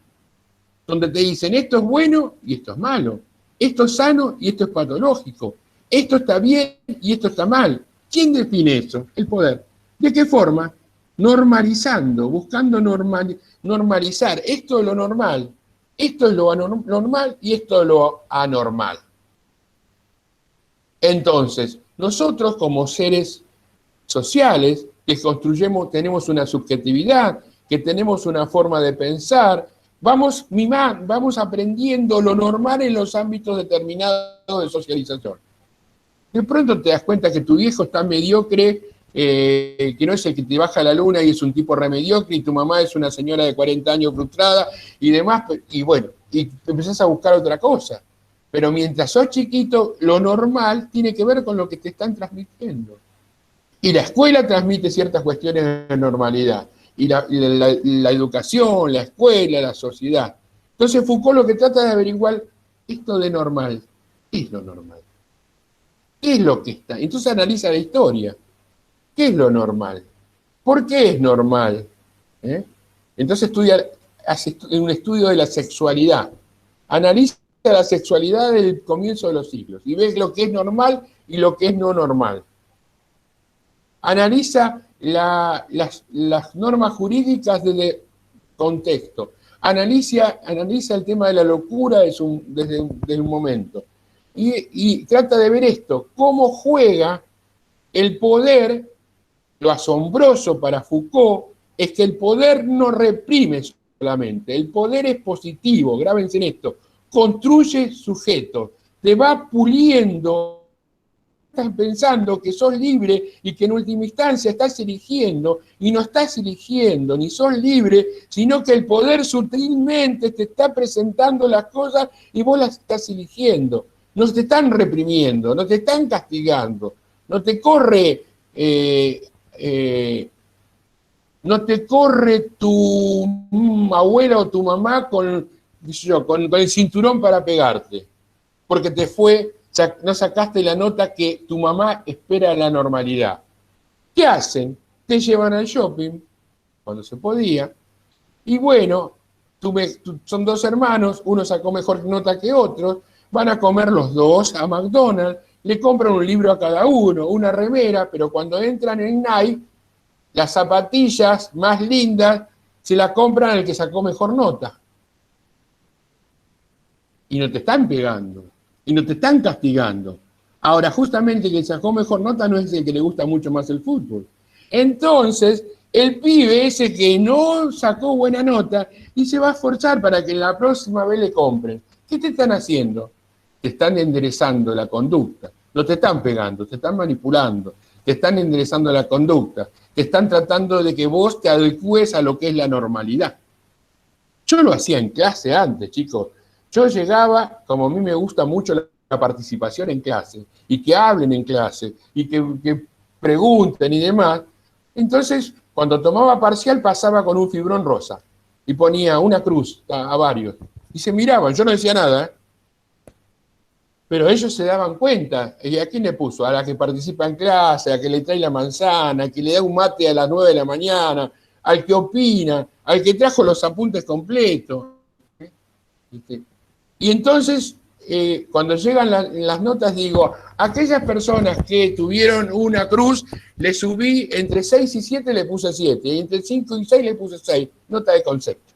donde te dicen esto es bueno y esto es malo, esto es sano y esto es patológico, esto está bien y esto está mal. ¿Quién define eso? El poder. ¿De qué forma? Normalizando, buscando normalizar. Esto es lo normal, esto es lo normal y esto es lo anormal. Entonces, nosotros como seres sociales, que tenemos una subjetividad, que tenemos una forma de pensar, vamos aprendiendo lo normal en los ámbitos determinados de socialización. De pronto te das cuenta que tu viejo está mediocre, que no es el que te baja la luna y es un tipo remediocre, y tu mamá es una señora de 40 años frustrada y demás, y bueno, y empezás a buscar otra cosa. Pero mientras sos chiquito, lo normal tiene que ver con lo que te están transmitiendo. Y la escuela transmite ciertas cuestiones de normalidad. Y la educación, la escuela, la sociedad. Entonces Foucault lo que trata de averiguar, esto de normal, ¿qué es lo normal? ¿Qué es lo que está? Entonces analiza la historia. ¿Qué es lo normal? ¿Por qué es normal? Entonces hace un estudio de la sexualidad. Analiza la sexualidad del comienzo de los siglos y ve lo que es normal y lo que es no normal. Analiza las normas jurídicas desde contexto. Analiza el tema de la locura desde un momento. Y trata de ver esto, cómo juega el poder. Lo asombroso para Foucault es que el poder no reprime solamente, el poder es positivo, grábense en esto, construye sujetos, te va puliendo. Estás pensando que sos libre y que en última instancia estás eligiendo, y no estás eligiendo, ni sos libre, sino que el poder sutilmente te está presentando las cosas y vos las estás eligiendo. No te están reprimiendo, no te están castigando, no te corre tu abuela o tu mamá con el cinturón para pegarte, porque no sacaste la nota que tu mamá espera en la normalidad. ¿Qué hacen? Te llevan al shopping, cuando se podía, y bueno, son dos hermanos, uno sacó mejor nota que otro, van a comer los dos a McDonald's, le compran un libro a cada uno, una remera, pero cuando entran en Nike, las zapatillas más lindas se las compran al que sacó mejor nota. Y no te están pegando, y no te están castigando. Ahora, justamente el que sacó mejor nota no es el que le gusta mucho más el fútbol. Entonces, el pibe ese que no sacó buena nota y se va a esforzar para que la próxima vez le compren. ¿Qué te están haciendo? Te están enderezando la conducta. No te están pegando, te están manipulando, te están enderezando la conducta, te están tratando de que vos te adecues a lo que es la normalidad. Yo lo hacía en clase antes, chicos. Yo llegaba, como a mí me gusta mucho la participación en clase, y que hablen en clase, y que pregunten y demás. Entonces, cuando tomaba parcial, pasaba con un fibrón rosa, y ponía una cruz a varios. Y se miraban, yo no decía nada, pero ellos se daban cuenta. ¿Y a quién le puso? A la que participa en clase, a que le trae la manzana, a que le da un mate a las 9 de la mañana, al que opina, al que trajo los apuntes completos. Y entonces cuando llegan las notas digo, aquellas personas que tuvieron una cruz, le subí entre 6 y 7, le puse 7, y entre 5 y 6 le puse 6, nota de concepto.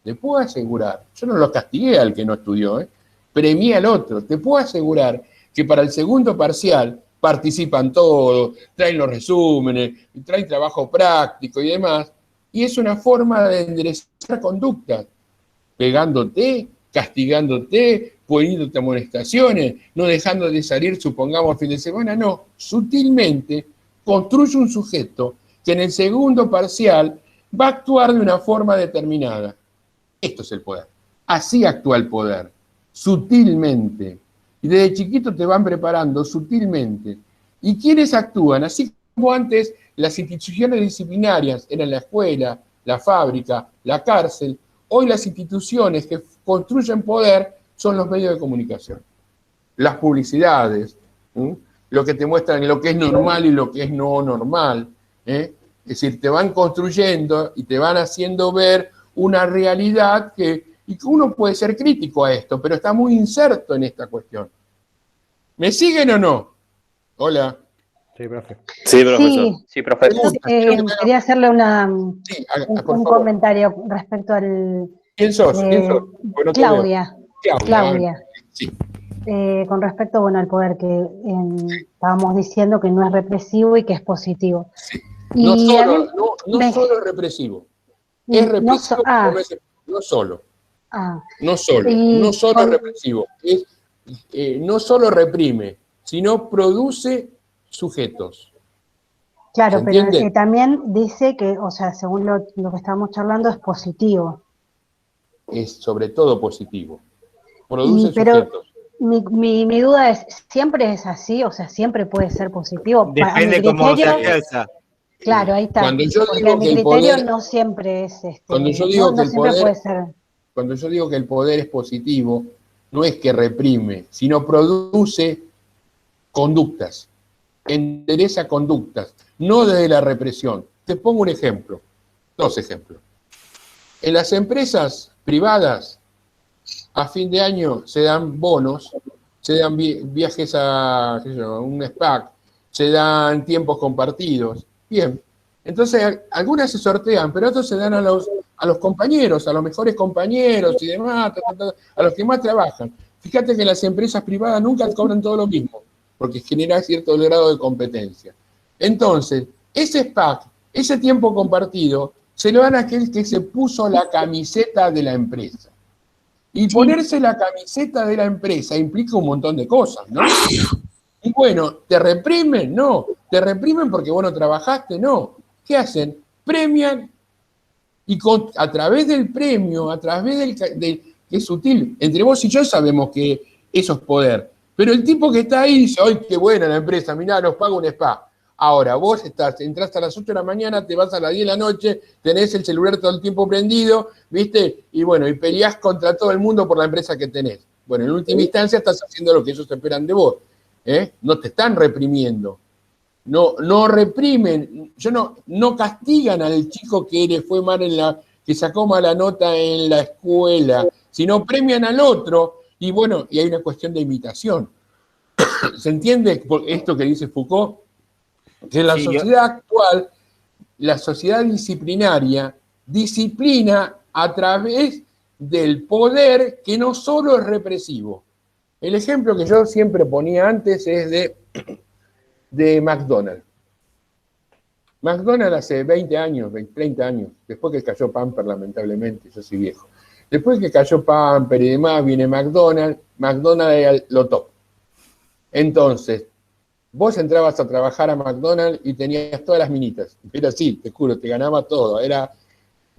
Le puedo asegurar, yo no lo castigué al que no estudió, premié al otro, te puedo asegurar que para el segundo parcial participan todos, traen los resúmenes, traen trabajo práctico y demás, y es una forma de enderezar conductas, pegándote, castigándote, poniéndote amonestaciones, no dejando de salir, supongamos, fin de semana, no, sutilmente construye un sujeto que en el segundo parcial va a actuar de una forma determinada. Esto es el poder. Así actúa el poder, sutilmente. Y desde chiquito te van preparando sutilmente. ¿Y quiénes actúan? Así como antes las instituciones disciplinarias eran la escuela, la fábrica, la cárcel, hoy las instituciones que construyen poder son los medios de comunicación. Las publicidades, lo que te muestran lo que es normal y lo que es no normal. Es decir, te van construyendo y te van haciendo ver una realidad y que uno puede ser crítico a esto, pero está muy inserto en esta cuestión. ¿Me siguen o no? Hola. Sí, profe. Sí, profesor. Sí, profesor. Quería hacerle Sí, un por favor. comentario respecto al... ¿Quién sos? Bueno, Claudia. Claudia. Sí. Con respecto, bueno, al poder que estábamos diciendo que no es represivo y que es positivo. Sí. Y No solo, a mí solo es represivo. Es represivo, no solo. No solo. No solo es represivo. No solo reprime, sino produce sujetos. Claro, pero entiende? también dice que, o sea, según lo que estábamos charlando, es positivo. Es sobre todo positivo. Produce Pero sujetos. mi duda es, ¿siempre es así? O sea, ¿siempre puede ser positivo? Depende cómo se ejerza. Claro, ahí está. Cuando yo porque digo mi que el criterio poder, no siempre es cuando yo digo no que el siempre poder, puede ser. cuando yo digo que el poder es positivo, no es que reprime, sino produce conductas, endereza conductas, no desde la represión. Te pongo un ejemplo, 2 ejemplos. En las empresas privadas, a fin de año se dan bonos, se dan viajes a un SPAC, se dan tiempos compartidos. Bien, entonces algunas se sortean, pero otros se dan a los compañeros, a los mejores compañeros y demás, a los que más trabajan. Fíjate que las empresas privadas nunca cobran todo lo mismo, porque genera cierto grado de competencia. Entonces, ese SPAC, ese tiempo compartido, se lo dan a aquel que se puso la camiseta de la empresa. Y ponerse la camiseta de la empresa implica un montón de cosas, ¿no? Y bueno, ¿te reprimen? No. ¿Te reprimen porque vos no trabajaste? No. ¿Qué hacen? Premian y a través del premio, a través que es sutil, entre vos y yo sabemos que eso es poder. Pero el tipo que está ahí dice, ¡ay, qué buena la empresa! Mirá, nos paga un spa. Ahora, vos entraste a las 8 de la mañana, te vas a las 10 de la noche, tenés el celular todo el tiempo prendido, ¿viste? Y bueno, y peleás contra todo el mundo por la empresa que tenés. Bueno, en última instancia estás haciendo lo que ellos esperan de vos. No te están reprimiendo. No reprimen, no castigan al chico que le fue mal que sacó mala nota en la escuela, sino premian al otro, y bueno, y hay una cuestión de imitación. ¿Se entiende por esto que dice Foucault? Que en la sociedad actual, la sociedad disciplinaria disciplina a través del poder que no solo es represivo. El ejemplo que yo siempre ponía antes es de McDonald's. McDonald's hace 20 años, 30 años, después que cayó Pamper, lamentablemente, yo soy viejo. Después que cayó Pamper y demás, viene McDonald's era lo top. Entonces, vos entrabas a trabajar a McDonald's y tenías todas las minitas. Pero sí, te juro, te ganaba todo.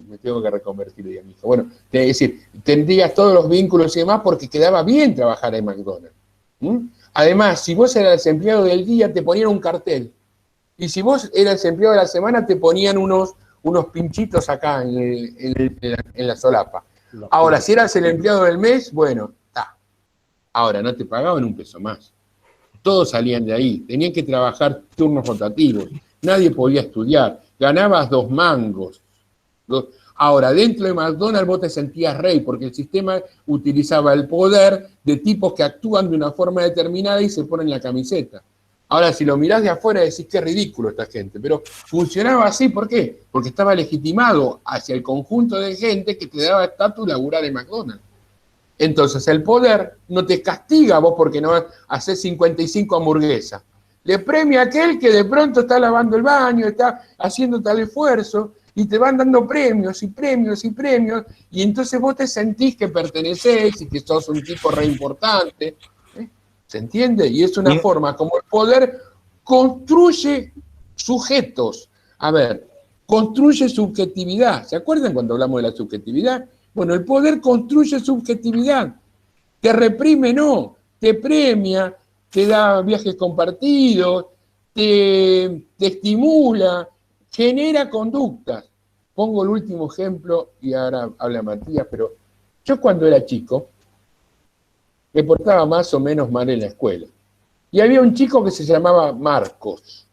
Me tengo que reconvertir hoy a mi hija. Bueno, es decir, tendrías todos los vínculos y demás porque quedaba bien trabajar en McDonald's. Además, si vos eras empleado del día, te ponían un cartel. Y si vos eras empleado de la semana, te ponían unos pinchitos acá en la solapa. Ahora, si eras el empleado del mes, bueno, está. Ahora, no te pagaban un peso más. Todos salían de ahí. Tenían que trabajar turnos rotativos. Nadie podía estudiar. Ganabas 2 mangos. Ahora, dentro de McDonald's vos te sentías rey, porque el sistema utilizaba el poder de tipos que actúan de una forma determinada y se ponen la camiseta. Ahora, si lo mirás de afuera, decís qué ridículo esta gente, pero funcionaba así, ¿por qué? Porque estaba legitimado hacia el conjunto de gente que te daba estatus laburar en McDonald's. Entonces, el poder no te castiga a vos porque no haces 55 hamburguesas. Le premia a aquel que de pronto está lavando el baño, está haciendo tal esfuerzo, y te van dando premios y premios y premios, y entonces vos te sentís que pertenecés y que sos un tipo re importante. ¿Se entiende? Y es una forma como el poder construye sujetos. A ver, construye subjetividad. ¿Se acuerdan cuando hablamos de la subjetividad? Bueno, el poder construye subjetividad. Te reprime, no. Te premia, te da viajes compartidos, te estimula, genera conductas. Pongo el último ejemplo, y ahora habla Matías, pero yo cuando era chico, me portaba más o menos mal en la escuela. Y había un chico que se llamaba Marcos.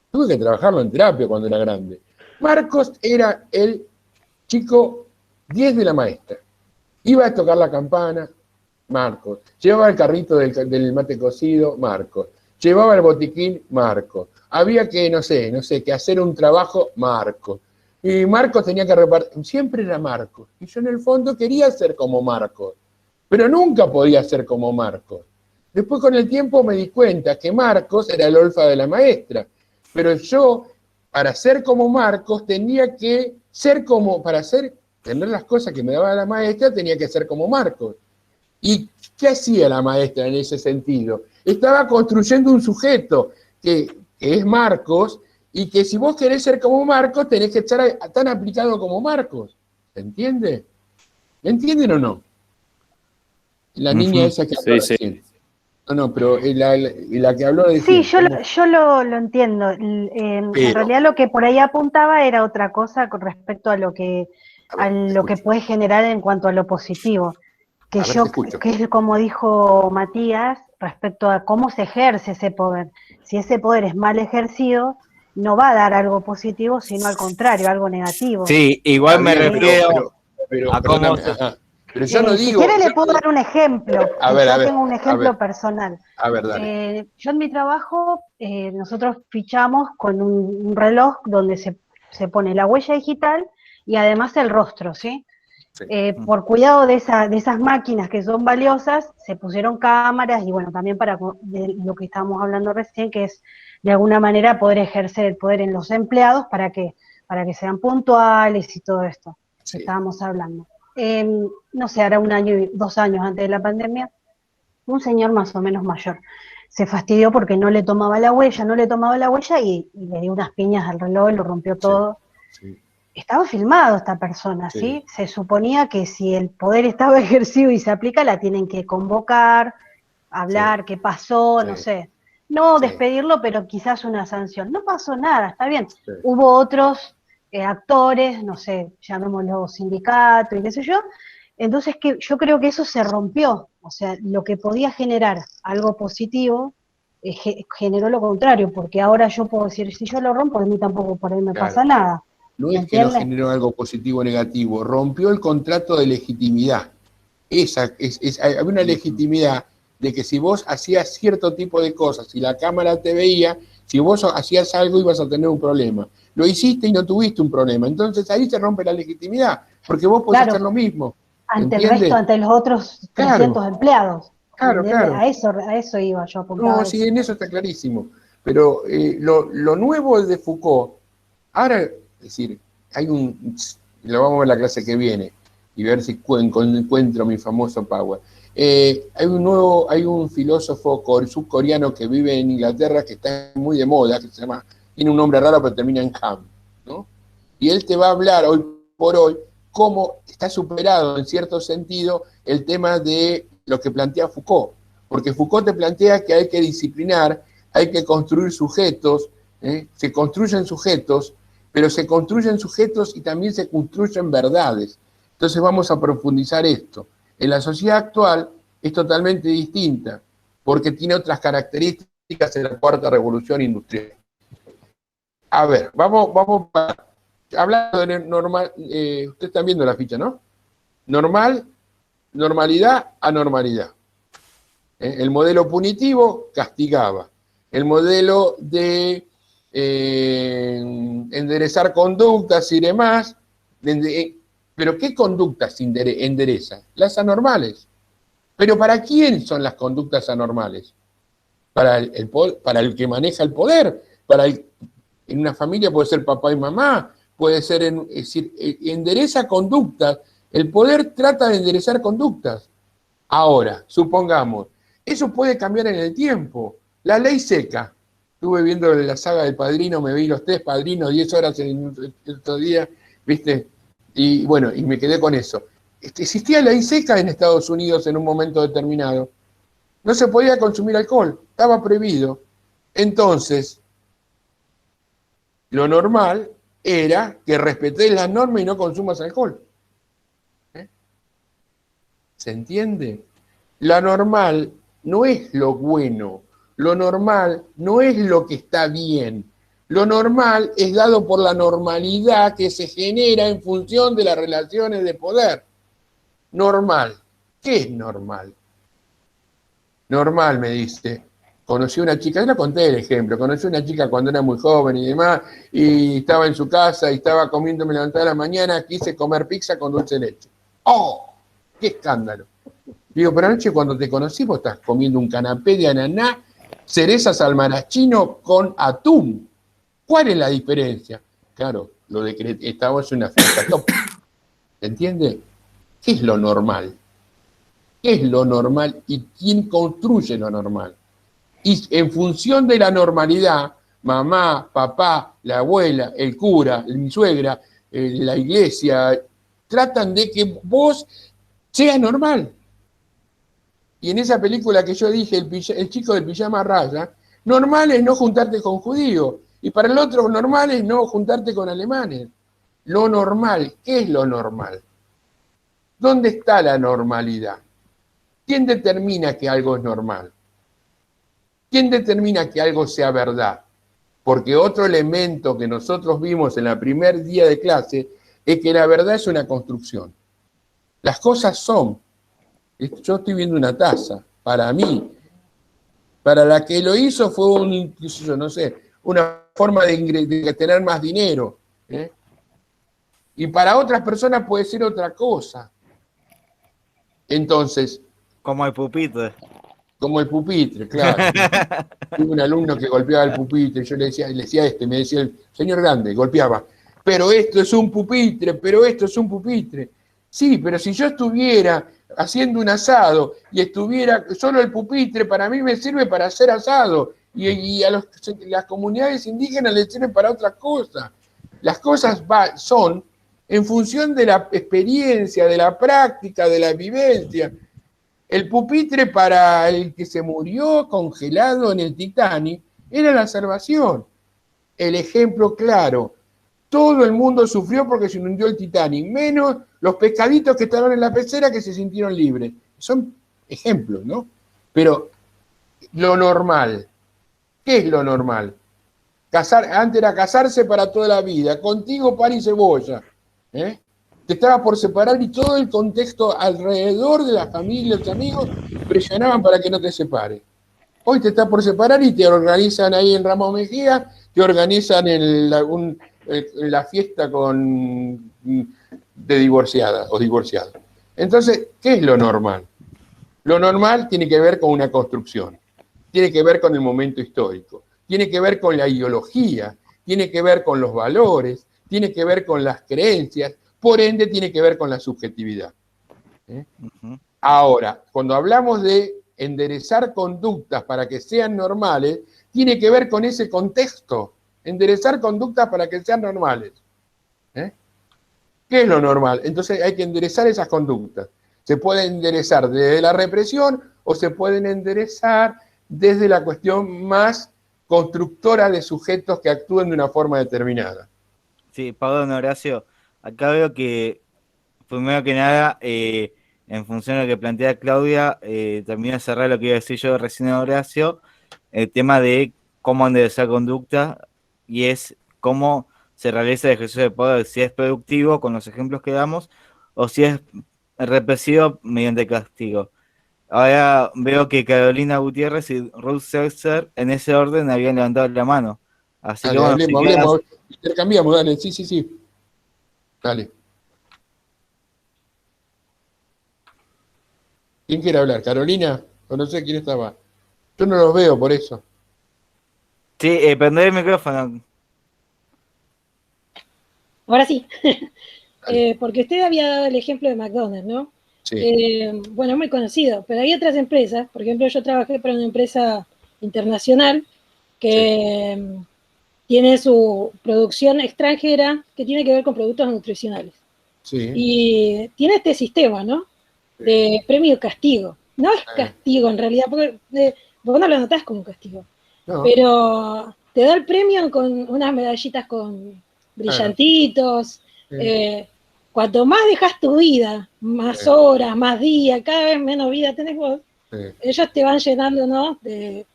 Tuve que trabajarlo en terapia cuando era grande. Marcos era el chico 10 de la maestra. Iba a tocar la campana, Marcos. Llevaba el carrito del mate cocido, Marcos. Llevaba el botiquín, Marcos. Había que, no sé, que hacer un trabajo, Marcos. Y Marcos tenía que repartir. Siempre era Marcos. Y yo en el fondo quería ser como Marcos. Pero nunca podía ser como Marcos. Después con el tiempo me di cuenta que Marcos era el olfa de la maestra. Pero yo, para ser como Marcos, tenía que ser como, tener las cosas que me daba la maestra, tenía que ser como Marcos. ¿Y qué hacía la maestra en ese sentido? Estaba construyendo un sujeto que es Marcos, y que si vos querés ser como Marcos, tenés que estar tan aplicado como Marcos. ¿Se entiende? ¿Me entienden o no? La niña esa que habló recién. No, pero la que habló de... Sí, yo lo entiendo. En realidad lo que por ahí apuntaba era otra cosa con respecto a lo que puede generar en cuanto a lo positivo. Que es como dijo Matías, respecto a cómo se ejerce ese poder. Si ese poder es mal ejercido, no va a dar algo positivo, sino al contrario, algo negativo. Sí, igual me refiero a cómo... Pero yo no digo... Si quiere le puedo dar un ejemplo. Yo tengo un ejemplo personal. A ver, dale. Yo en mi trabajo, nosotros fichamos con un reloj donde se pone la huella digital y además el rostro, ¿sí? Sí. Por cuidado de esas máquinas que son valiosas, se pusieron cámaras y bueno, también para lo que estábamos hablando recién, que es de alguna manera poder ejercer el poder en los empleados para que sean puntuales y todo esto que estábamos hablando. No sé, hará 1 año, 2 años antes de la pandemia, un señor más o menos mayor se fastidió porque no le tomaba la huella y le dio unas piñas al reloj, lo rompió todo. Sí. Estaba filmado esta persona, ¿sí? Se suponía que si el poder estaba ejercido y se aplica, la tienen que convocar, hablar, qué pasó, no sé. No despedirlo, pero quizás una sanción. No pasó nada, está bien. Hubo otros actores, no sé, llamémoslo sindicato y qué sé yo. Entonces yo creo que eso se rompió. O sea, lo que podía generar algo positivo, generó lo contrario, porque ahora yo puedo decir, si yo lo rompo, a mí tampoco por ahí me pasa nada. No es que no generó algo positivo o negativo, rompió el contrato de legitimidad. Había una legitimidad de que si vos hacías cierto tipo de cosas, si la cámara te veía, si vos hacías algo ibas a tener un problema. Lo hiciste y no tuviste un problema. Entonces ahí se rompe la legitimidad, porque vos podés hacer lo mismo. Ante el resto, ante los otros 300 empleados. Claro. A eso iba yo a apuntar. No, sí, en eso está clarísimo. Pero lo nuevo de Foucault, ahora, es decir, lo vamos a ver en la clase que viene, y ver si encuentro mi famoso power. Hay un filósofo subcoreano que vive en Inglaterra que está muy de moda, que tiene un nombre raro pero termina en Ham, ¿no? Y él te va a hablar hoy por hoy cómo está superado en cierto sentido el tema de lo que plantea Foucault, porque Foucault te plantea que hay que disciplinar, hay que construir sujetos, se construyen sujetos, pero se construyen sujetos y también se construyen verdades. Entonces vamos a profundizar esto. En la sociedad actual es totalmente distinta, porque tiene otras características en la 4ª revolución industrial. A ver, vamos hablando de normal, ustedes están viendo la ficha, ¿no? Normal, normalidad, anormalidad. El modelo punitivo castigaba. El modelo de enderezar conductas y demás, pero ¿qué conductas endereza? Las anormales. ¿Pero para quién son las conductas anormales? Para el que maneja el poder, en una familia puede ser papá y mamá, puede ser, es decir, endereza conductas. El poder trata de enderezar conductas. Ahora, supongamos, eso puede cambiar en el tiempo. La ley seca. Estuve viendo la saga del Padrino, me vi los 3 Padrinos, 10 horas el otro día, ¿viste? Y bueno, y me quedé con eso. Existía ley seca en Estados Unidos en un momento determinado. No se podía consumir alcohol, estaba prohibido. Entonces, lo normal era que respetés la norma y no consumas alcohol. ¿Se entiende? La normal no es lo bueno, lo normal no es lo que está bien. Lo normal es dado por la normalidad que se genera en función de las relaciones de poder. Normal. ¿Qué es normal? Normal, me dice. Conocí a una chica, yo le conté el ejemplo, conocí a una chica cuando era muy joven y demás, y estaba en su casa y estaba comiendo, me levantaba a la mañana, quise comer pizza con dulce de leche. ¡Oh! ¡Qué escándalo! Digo, pero anoche cuando te conocí vos estás comiendo un canapé de ananá, cerezas al maraschino con atún. ¿Cuál es la diferencia? Claro, lo de estamos en una fiesta top. ¿Entiende? ¿Qué es lo normal? ¿Qué es lo normal y quién construye lo normal? Y en función de la normalidad, mamá, papá, la abuela, el cura, mi suegra, la iglesia, tratan de que vos seas normal. Y en esa película que yo dije, el chico del pijama raya, normal es no juntarte con judíos. Y para el otro, normal es no juntarte con alemanes. Lo normal, ¿qué es lo normal? ¿Dónde está la normalidad? ¿Quién determina que algo es normal? ¿Quién determina que algo sea verdad? Porque otro elemento que nosotros vimos en el primer día de clase es que la verdad es una construcción. Las cosas son. Yo estoy viendo una taza. Para mí, para la que lo hizo fue una forma de tener más dinero. Y para otras personas puede ser otra cosa. Entonces... Como el pupitre. Como el pupitre, claro. Tuve un alumno que golpeaba el pupitre, yo le decía me decía el señor grande, golpeaba, pero esto es un pupitre, pero esto es un pupitre. Sí, pero si yo estuviera haciendo un asado y estuviera solo el pupitre, para mí me sirve para hacer asado, y a las comunidades indígenas les sirve para otra cosa. Las cosas son en función de la experiencia, de la práctica, de la vivencia. El pupitre para el que se murió congelado en el Titanic era la salvación. El ejemplo claro, todo el mundo sufrió porque se hundió el Titanic, menos los pescaditos que estaban en la pecera que se sintieron libres. Son ejemplos, ¿no? Pero lo normal, ¿qué es lo normal? Antes era casarse para toda la vida, contigo pan y cebolla, te estaba por separar y todo el contexto alrededor de la familia, los amigos, presionaban para que no te separes. Hoy te está por separar y te organizan ahí en Ramos Mejía, te organizan la fiesta de divorciada o divorciado. Entonces, ¿qué es lo normal? Lo normal tiene que ver con una construcción, tiene que ver con el momento histórico, tiene que ver con la ideología, tiene que ver con los valores, tiene que ver con las creencias, por ende tiene que ver con la subjetividad. Ahora, cuando hablamos de enderezar conductas para que sean normales, tiene que ver con ese contexto. Enderezar conductas para que sean normales. ¿Qué es lo normal? Entonces hay que enderezar esas conductas. Se pueden enderezar desde la represión o se pueden enderezar desde la cuestión más constructora de sujetos que actúen de una forma determinada. Sí, perdón, Horacio. Acá veo que, primero que nada, en función de lo que plantea Claudia, termino de cerrar lo que iba a decir yo recién a Horacio, el tema de cómo enderezar conducta, y es cómo se realiza el ejercicio de poder, si es productivo con los ejemplos que damos o si es represivo mediante castigo. Ahora veo que Carolina Gutiérrez y Ruth Seltzer en ese orden habían levantado la mano. Así que bueno, hablemos, intercambiamos, dale, sí. Dale. ¿Quién quiere hablar? ¿Carolina? O no sé quién estaba. Yo no los veo por eso. Sí, prende el micrófono. Ahora sí. Porque usted había dado el ejemplo de McDonald's, ¿no? Sí. Bueno, es muy conocido, pero hay otras empresas. Por ejemplo, yo trabajé para una empresa internacional que tiene su producción extranjera que tiene que ver con productos nutricionales. Sí. Y tiene este sistema, ¿no? De premio y castigo. No es castigo en realidad, porque vos no lo notás como castigo. No. Pero te da el premio con unas medallitas con brillantitos. Cuanto más dejas tu vida, más horas, más días, cada vez menos vida tenés vos, ellos te van llenando, ¿no? De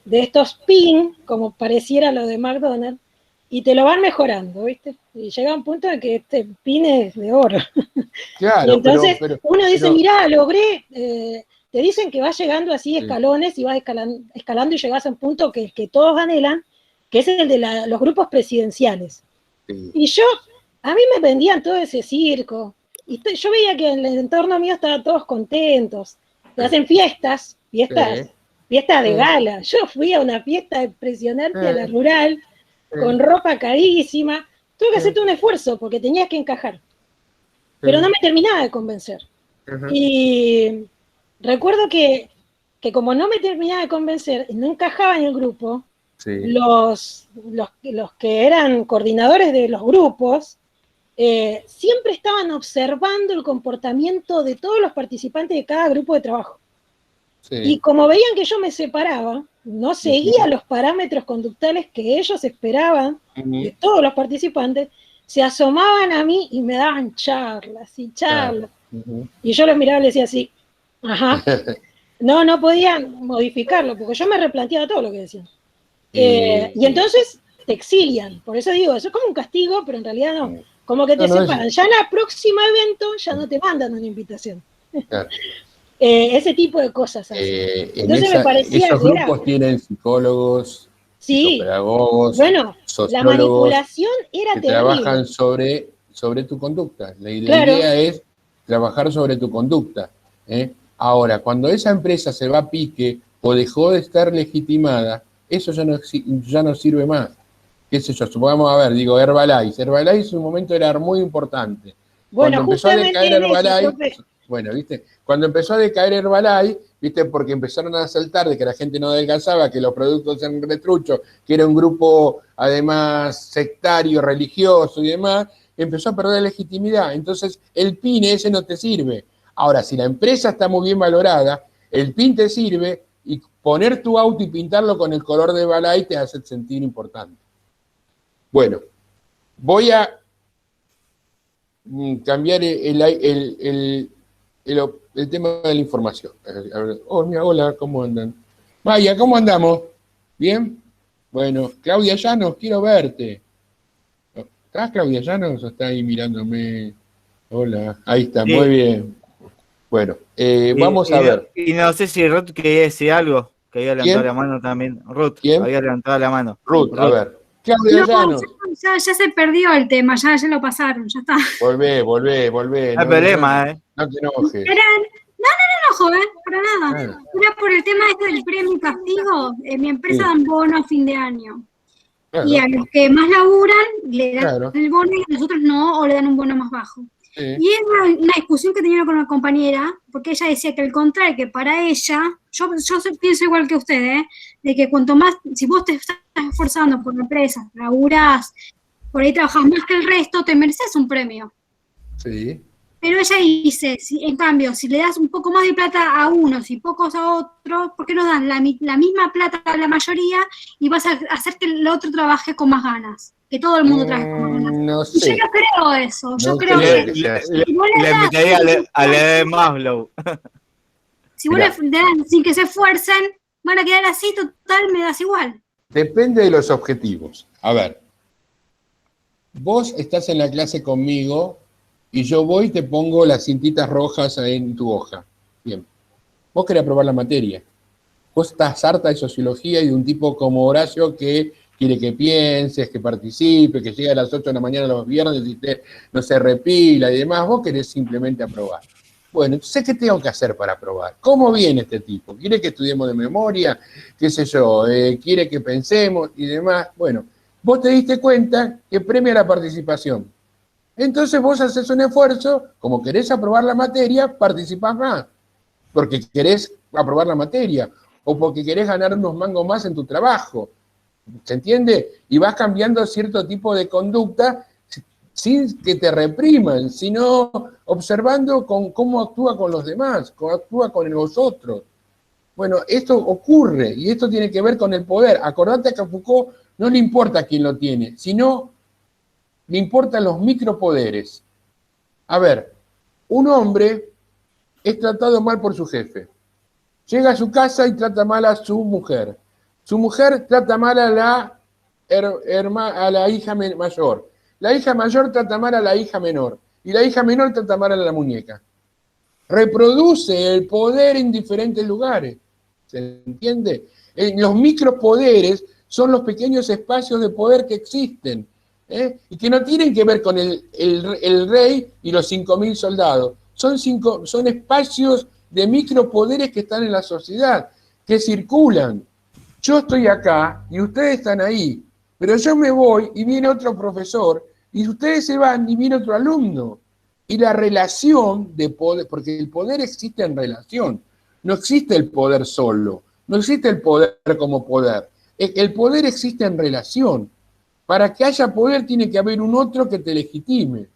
estos pin, como pareciera lo de McDonald's, y te lo van mejorando, ¿viste? Y llega un punto en que este pin es de oro. Claro, y entonces pero uno dice, mirá, logré, te dicen que vas llegando así escalones y vas escalando y llegás a un punto que todos anhelan, que es el de los grupos presidenciales. Y a mí me vendían todo ese circo, y yo veía que en el entorno mío estaban todos contentos, hacen fiestas de gala. Yo fui a una fiesta impresionante a la rural, con ropa carísima, tuve que hacerte un esfuerzo porque tenías que encajar, pero no me terminaba de convencer. Y recuerdo que como no me terminaba de convencer, no encajaba en el grupo, los que eran coordinadores de los grupos, siempre estaban observando el comportamiento de todos los participantes de cada grupo de trabajo. Y como veían que yo me separaba, no seguía los parámetros conductuales que ellos esperaban de todos los participantes, se asomaban a mí y me daban charlas y charlas. Y yo los miraba y les decía así, ajá. No podían modificarlo, porque yo me replanteaba todo lo que decían. Y entonces te exilian. Por eso digo, eso es como un castigo, pero en realidad no. Como que te separan. Ya en el próximo evento ya no te mandan una invitación. Claro. Ese tipo de cosas. Entonces me parecía esos grupos tienen psicólogos, psicopedagogos, sociólogos, la manipulación era que terrible. Trabajan sobre tu conducta. La idea es trabajar sobre tu conducta. Ahora, cuando esa empresa se va a pique o dejó de estar legitimada, eso ya no sirve más. ¿Qué sé yo? Supongamos, a ver, digo, Herbalife. Herbalife en su momento era muy importante. Bueno, cuando empezó a decaer Herbalife, bueno, ¿viste? Cuando empezó a decaer Herbalife, ¿viste? Porque empezaron a saltar de que la gente no adelgazaba, que los productos eran retruchos, que era un grupo, además, sectario, religioso y demás, empezó a perder legitimidad. Entonces, el PIN ese no te sirve. Ahora, si la empresa está muy bien valorada, el PIN te sirve y poner tu auto y pintarlo con el color de Herbalife te hace sentir importante. Bueno, voy a cambiar el tema de la información. Hola, ¿cómo andan? Maya, ¿cómo andamos? ¿Bien? Bueno, Claudia Llanos, quiero verte. ¿Estás, Claudia Llanos, o está ahí mirándome? Hola, ahí está, muy bien. Bueno, vamos a ver. Y no sé si Ruth quería decir algo, que había levantado la mano también. Ruth, había levantado la mano. Ruth, a ver. Claudia Llanos. Ya se perdió el tema, ya lo pasaron, ya está. Volvé. No hay problema, No te enojes. No, joven, para nada. Era por el tema este del premio y castigo. En mi empresa dan bono a fin de año. Claro. Y a los que más laburan le dan el bono y a nosotros no, o le dan un bono más bajo. Y es una discusión que tenía con una compañera, porque ella decía que al contrario, que para ella, yo pienso igual que usted, de que cuanto más, si vos te estás esforzando por la empresa, laburás, por ahí trabajás más que el resto, te mereces un premio. Sí. Pero ella dice, en cambio, si le das un poco más de plata a unos y pocos a otros, ¿por qué no das la misma plata a la mayoría y vas a hacer que el otro trabaje con más ganas? Que todo el mundo trabaje con más ganas. No sé. Yo no creo eso. Yo creo que le invitaría a leer Maslow. Si vos le das sin que se esfuercen, van a quedar así, total, me das igual. Depende de los objetivos. A ver. vos estás en la clase conmigo y yo voy y te pongo las cintitas rojas en tu hoja. Bien. Vos querés aprobar la materia. Vos estás harta de sociología y de un tipo como Horacio que quiere que pienses, que participe, que llegue a las 8 de la mañana los viernes y no se repila y demás. Vos querés simplemente aprobar. Bueno, entonces, ¿qué tengo que hacer para aprobar? ¿Cómo viene este tipo? ¿Quiere que estudiemos de memoria? ¿Qué sé yo? ¿Quiere que pensemos y demás? Bueno, vos te diste cuenta que premia la participación. Entonces vos haces un esfuerzo, como querés aprobar la materia, participás más, porque querés aprobar la materia, o porque querés ganar unos mangos más en tu trabajo. ¿Se entiende? Y vas cambiando cierto tipo de conducta sin que te repriman, sino observando cómo actúa con los demás, cómo actúa con nosotros. Bueno, esto ocurre, y esto tiene que ver con el poder. Acordate que a Foucault no le importa quién lo tiene, sino le importan los micropoderes. A ver, un hombre es tratado mal por su jefe. Llega a su casa y trata mal a su mujer. Su mujer trata mal a la hija mayor. La hija mayor trata mal a la hija menor. Y la hija menor trata mal a la muñeca. Reproduce el poder en diferentes lugares. ¿Se entiende? Los micropoderes son los pequeños espacios de poder que existen. Y que no tienen que ver con el rey y los 5.000 soldados. Son espacios de micropoderes que están en la sociedad, que circulan. Yo estoy acá y ustedes están ahí, pero yo me voy y viene otro profesor, y ustedes se van y viene otro alumno. Y la relación de poder, porque el poder existe en relación, no existe el poder solo, no existe el poder como poder. El poder existe en relación. Para que haya poder tiene que haber un otro que te legitime.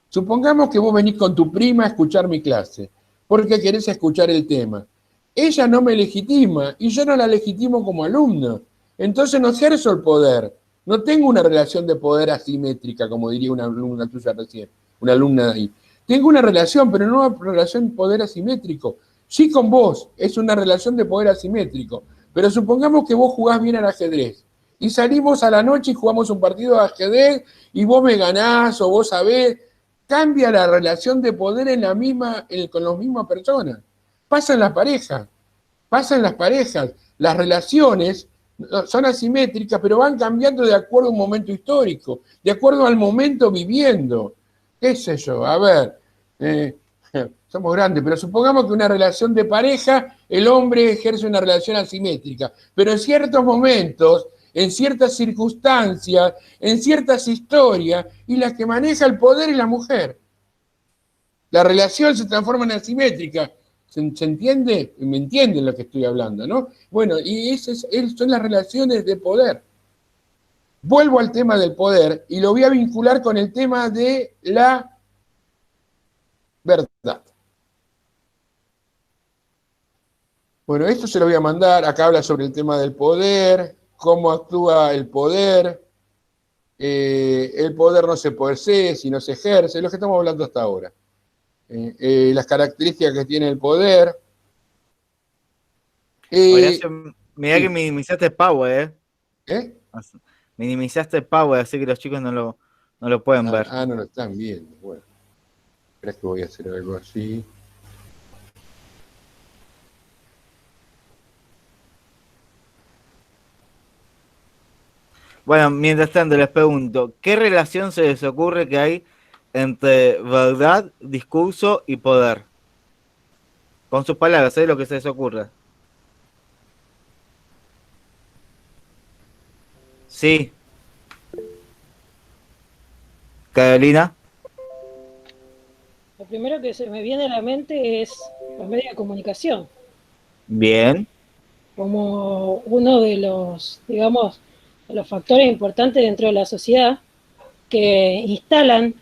Supongamos que vos venís con tu prima a escuchar mi clase, porque querés escuchar el tema. Ella no me legitima y yo no la legitimo como alumno. Entonces no ejerzo el poder. No tengo una relación de poder asimétrica, como diría una alumna tuya recién, una alumna de ahí. Tengo una relación, pero no una relación de poder asimétrico. Sí con vos, es una relación de poder asimétrico. Pero supongamos que vos jugás bien al ajedrez. Y salimos a la noche y jugamos un partido de ajedrez y vos me ganás o vos sabés. Cambia la relación de poder con las mismas personas. Pasa en las parejas. Las relaciones son asimétricas, pero van cambiando de acuerdo a un momento histórico, de acuerdo al momento viviendo. ¿Qué sé yo? A ver, somos grandes, pero supongamos que una relación de pareja, el hombre ejerce una relación asimétrica, pero en ciertos momentos, en ciertas circunstancias, en ciertas historias, y la que maneja el poder es la mujer. La relación se transforma en asimétrica. ¿Se entiende? Me entienden lo que estoy hablando, ¿no? Bueno, y esas son las relaciones de poder. Vuelvo al tema del poder y lo voy a vincular con el tema de la verdad. Bueno, esto se lo voy a mandar. Acá habla sobre el tema del poder, cómo actúa el poder no se posee, sino se ejerce, lo que estamos hablando hasta ahora. Las características que tiene el poder. Horacio, mirá que minimizaste el power, ¿Eh? Minimizaste el power, así que los chicos no lo pueden ver. No lo están viendo. Bueno, ¿crees que voy a hacer algo así? Bueno, mientras tanto les pregunto, ¿qué relación se les ocurre que hay entre verdad, discurso y poder? Con sus palabras, lo que se les ocurra. Sí. Carolina. Lo primero que se me viene a la mente es los medios de comunicación. Bien. Como uno de los, digamos, de los factores importantes dentro de la sociedad que instalan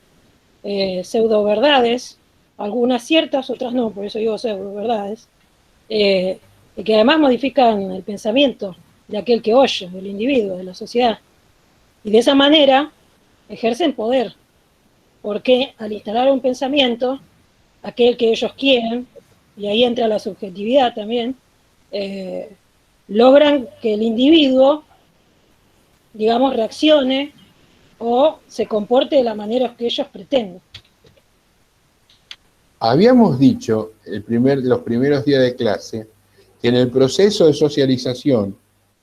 pseudo verdades, algunas ciertas, otras no, por eso digo pseudo verdades, y que además modifican el pensamiento de aquel que oye, del individuo, de la sociedad. Y de esa manera ejercen poder, porque al instalar un pensamiento, aquel que ellos quieren, y ahí entra la subjetividad también, logran que el individuo, digamos, reaccione o se comporte de la manera que ellos pretenden. Habíamos dicho los primeros días de clase que en el proceso de socialización,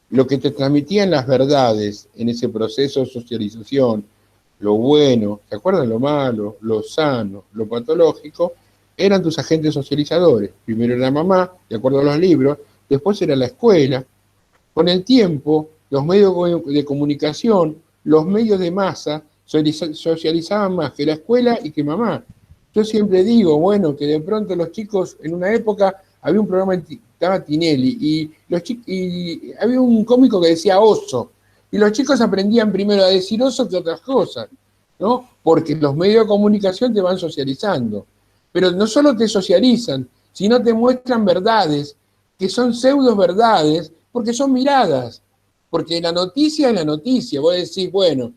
lo que te transmitían las verdades en ese proceso de socialización, lo bueno, ¿se acuerdan? Lo malo, lo sano, lo patológico, eran tus agentes socializadores. Primero era la mamá, de acuerdo a los libros, después era la escuela. Con el tiempo, los medios de comunicación, los medios de masa, socializaban más que la escuela y que mamá. Yo siempre digo, bueno, que de pronto los chicos, en una época, había un programa, estaba Tinelli, y había un cómico que decía oso, y los chicos aprendían primero a decir oso que otras cosas, ¿no? Porque los medios de comunicación te van socializando. Pero no solo te socializan, sino te muestran verdades, que son pseudo verdades, porque son miradas. Porque la noticia es la noticia. Vos decís, bueno,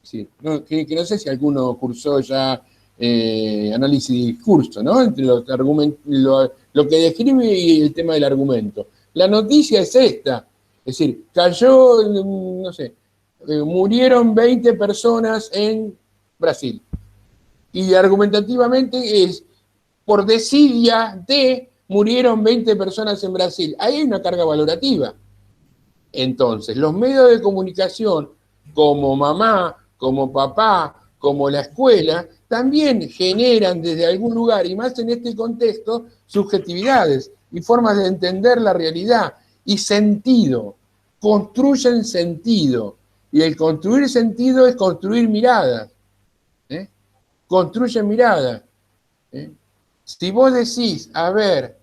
sí, que no sé si alguno cursó ya análisis de discurso, ¿no? Entre los argumentos, lo que describe y el tema del argumento. La noticia es esta. Es decir, cayó, no sé, murieron 20 personas en Brasil. Y argumentativamente es, por desidia de, murieron 20 personas en Brasil. Ahí hay una carga valorativa. Entonces, los medios de comunicación, como mamá, como papá, como la escuela, también generan desde algún lugar, y más en este contexto, subjetividades y formas de entender la realidad y sentido. Construyen sentido. Y el construir sentido es construir miradas. Construyen miradas. Si vos decís, a ver,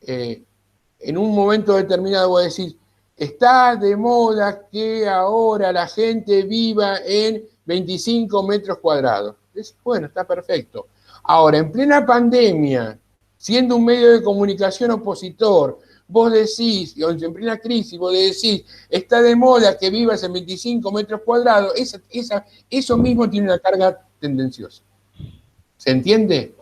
en un momento determinado vos decís, está de moda que ahora la gente viva en 25 metros cuadrados. Bueno, está perfecto. Ahora, en plena pandemia, siendo un medio de comunicación opositor, vos decís, en plena crisis, vos decís, está de moda que vivas en 25 metros cuadrados, eso mismo tiene una carga tendenciosa. ¿Se entiende?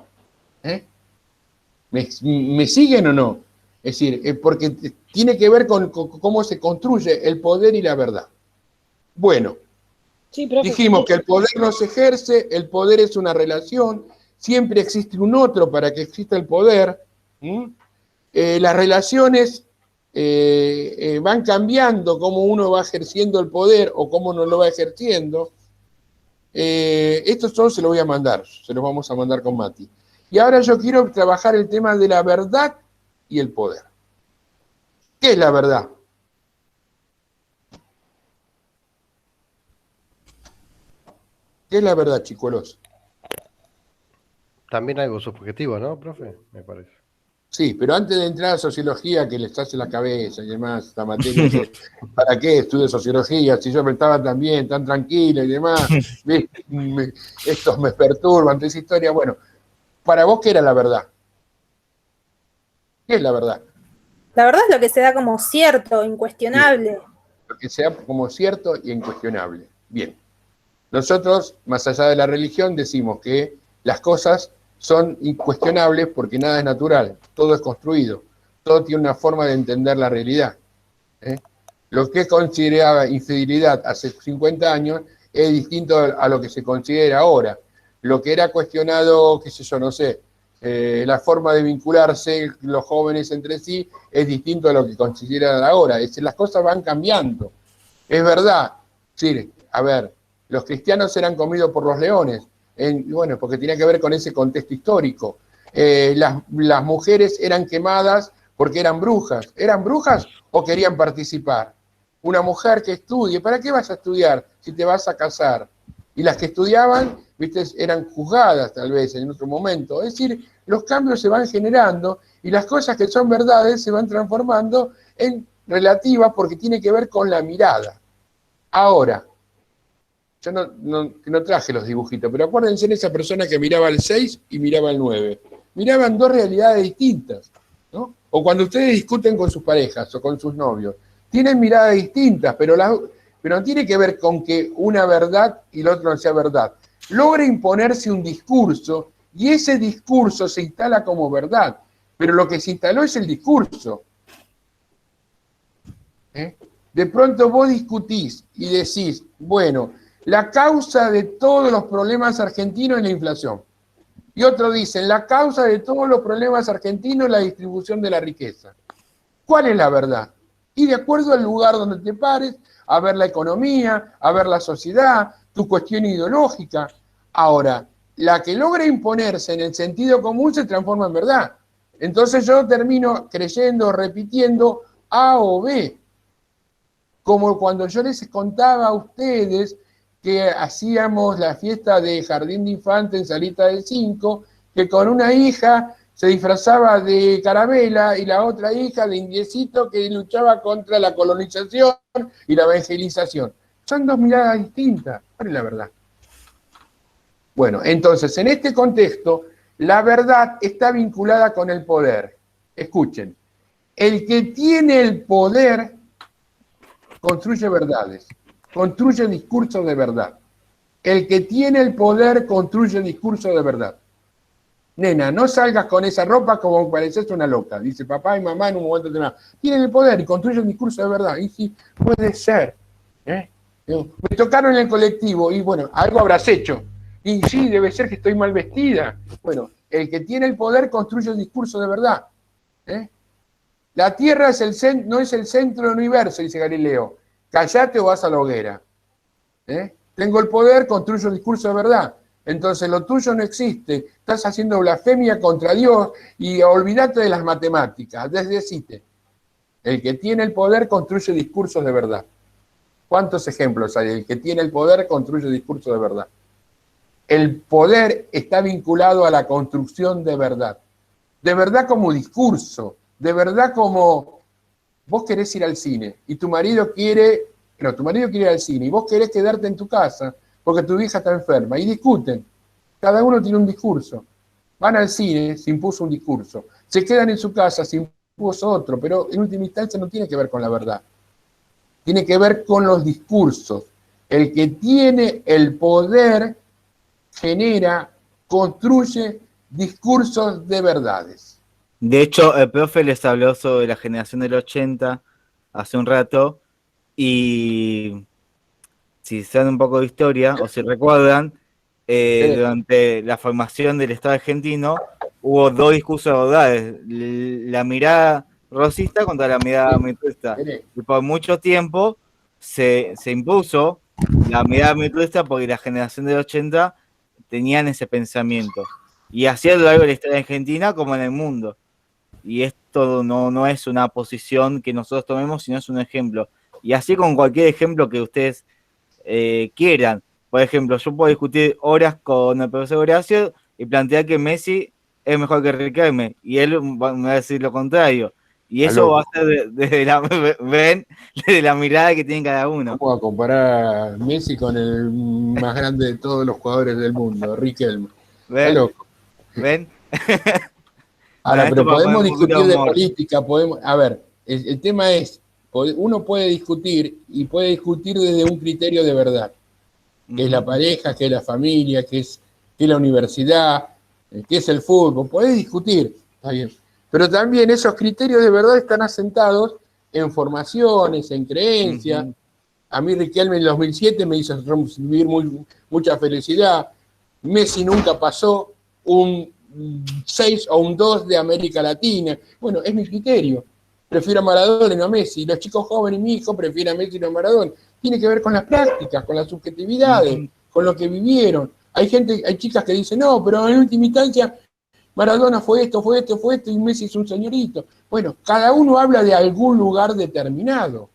¿Me siguen o no? Es decir, porque tiene que ver con cómo se construye el poder y la verdad. Bueno, sí, dijimos que el poder no se ejerce, el poder es una relación, siempre existe un otro para que exista el poder. Las relaciones van cambiando cómo uno va ejerciendo el poder o cómo no lo va ejerciendo. Esto solo se lo voy a mandar, se lo vamos a mandar con Mati. Y ahora yo quiero trabajar el tema de la verdad y el poder. ¿Qué es la verdad? ¿Qué es la verdad, chicuelos? También algo subjetivo, ¿no, profe? Me parece. Sí, pero antes de entrar a sociología, que les hace la cabeza y demás, la materia, ¿para qué estudio sociología? Si yo estaba tan bien, tan tranquilo y demás, estos me perturban, toda esa historia. Bueno, para vos, ¿qué era la verdad? ¿Qué es la verdad? La verdad es lo que se da como cierto, incuestionable. Bien. Lo que se da como cierto y incuestionable. Bien. Nosotros, más allá de la religión, decimos que las cosas son incuestionables porque nada es natural, todo es construido, todo tiene una forma de entender la realidad. Lo que consideraba infidelidad hace 50 años es distinto a lo que se considera ahora. Lo que era cuestionado, qué sé yo, no sé, la forma de vincularse los jóvenes entre sí es distinto a lo que consideran ahora. Es decir, las cosas van cambiando. Es verdad. Sí, a ver, los cristianos eran comidos por los leones. Bueno, porque tenía que ver con ese contexto histórico. Las mujeres eran quemadas porque eran brujas. ¿Eran brujas o querían participar? Una mujer que estudie, ¿para qué vas a estudiar si te vas a casar? Y las que estudiaban, viste, eran juzgadas tal vez en otro momento. Es decir, los cambios se van generando y las cosas que son verdades se van transformando en relativas porque tiene que ver con la mirada. Ahora, yo no traje los dibujitos, pero acuérdense de esa persona que miraba el 6 y miraba el 9. Miraban dos realidades distintas, ¿no? O cuando ustedes discuten con sus parejas o con sus novios, tienen miradas distintas, pero no tiene que ver con que una verdad y la otra no sea verdad. Logra imponerse un discurso y ese discurso se instala como verdad, pero lo que se instaló es el discurso. De pronto vos discutís y decís, bueno, la causa de todos los problemas argentinos es la inflación. Y otros dicen, la causa de todos los problemas argentinos es la distribución de la riqueza. ¿Cuál es la verdad? Y de acuerdo al lugar donde te pares, a ver la economía, a ver la sociedad, tu cuestión ideológica. Ahora, la que logra imponerse en el sentido común se transforma en verdad. Entonces yo termino creyendo, repitiendo A o B. Como cuando yo les contaba a ustedes que hacíamos la fiesta de Jardín de Infantes en Salita del 5, que con una hija se disfrazaba de Carabela y la otra hija de Indiecito que luchaba contra la colonización y la evangelización. Son dos miradas distintas, ¿cuál es la verdad? Bueno, entonces, en este contexto, la verdad está vinculada con el poder. Escuchen, el que tiene el poder construye verdades, construye discursos de verdad. El que tiene el poder construye discursos de verdad. Nena, no salgas con esa ropa como pareces una loca, dice papá y mamá en un momento determinado. Tienen el poder y construyen discursos de verdad. Y sí, puede ser. Me tocaron en el colectivo y bueno, algo habrás hecho. Y sí, debe ser que estoy mal vestida. Bueno, el que tiene el poder construye el discurso de verdad. La Tierra no es el centro del universo, dice Galileo. Callate o vas a la hoguera. Tengo el poder, construyo el discurso de verdad. Entonces lo tuyo no existe. Estás haciendo blasfemia contra Dios y olvídate de las matemáticas. Desdecite. El que tiene el poder construye discursos de verdad. ¿Cuántos ejemplos hay? El que tiene el poder construye discursos de verdad. El poder está vinculado a la construcción de verdad. De verdad como discurso. De verdad como vos querés ir al cine y tu marido quiere ir al cine y vos querés quedarte en tu casa porque tu hija está enferma y discuten. Cada uno tiene un discurso. Van al cine, se impuso un discurso. Se quedan en su casa, se impuso otro, pero en última instancia no tiene que ver con la verdad. Tiene que ver con los discursos. El que tiene el poder genera, construye discursos de verdades. De hecho, el profe les habló sobre la generación del 80 hace un rato y si saben un poco de historia o si recuerdan, durante la formación del Estado argentino hubo dos discursos de verdades, la mirada rosista contra la mirada metodista. Y por mucho tiempo se impuso la mirada metodista porque la generación del 80 tenían ese pensamiento. Y así a lo largo de la historia argentina como en el mundo. Y esto no es una posición que nosotros tomemos, sino es un ejemplo. Y así con cualquier ejemplo que ustedes quieran. Por ejemplo, yo puedo discutir horas con el profesor Horacio y plantear que Messi es mejor que Riquelme. Y él va a decir lo contrario. Y eso va a ser desde la mirada que tiene cada uno. Vamos a comparar a Messi con el más grande de todos los jugadores del mundo, Riquelme. ¿Ven? Loco. ¿Ven? Ahora, pero podemos discutir de política, a ver, el tema es, uno puede discutir y puede discutir desde un criterio de verdad, que es la pareja, que es la familia, que es la universidad, que es el fútbol, podés discutir, está bien. Pero también esos criterios de verdad están asentados en formaciones, en creencias. A mí Riquelme en el 2007 me hizo vivir mucha felicidad. Messi nunca pasó un 6 o un 2 de América Latina. Bueno, es mi criterio. Prefiero a Maradona y no a Messi. Los chicos jóvenes, mi hijo, prefieren a Messi y no a Maradona. Tiene que ver con las prácticas, con las subjetividades, con lo que vivieron. Hay chicas que dicen, no, pero en última instancia Maradona fue esto, y Messi es un señorito. Bueno, cada uno habla de algún lugar determinado.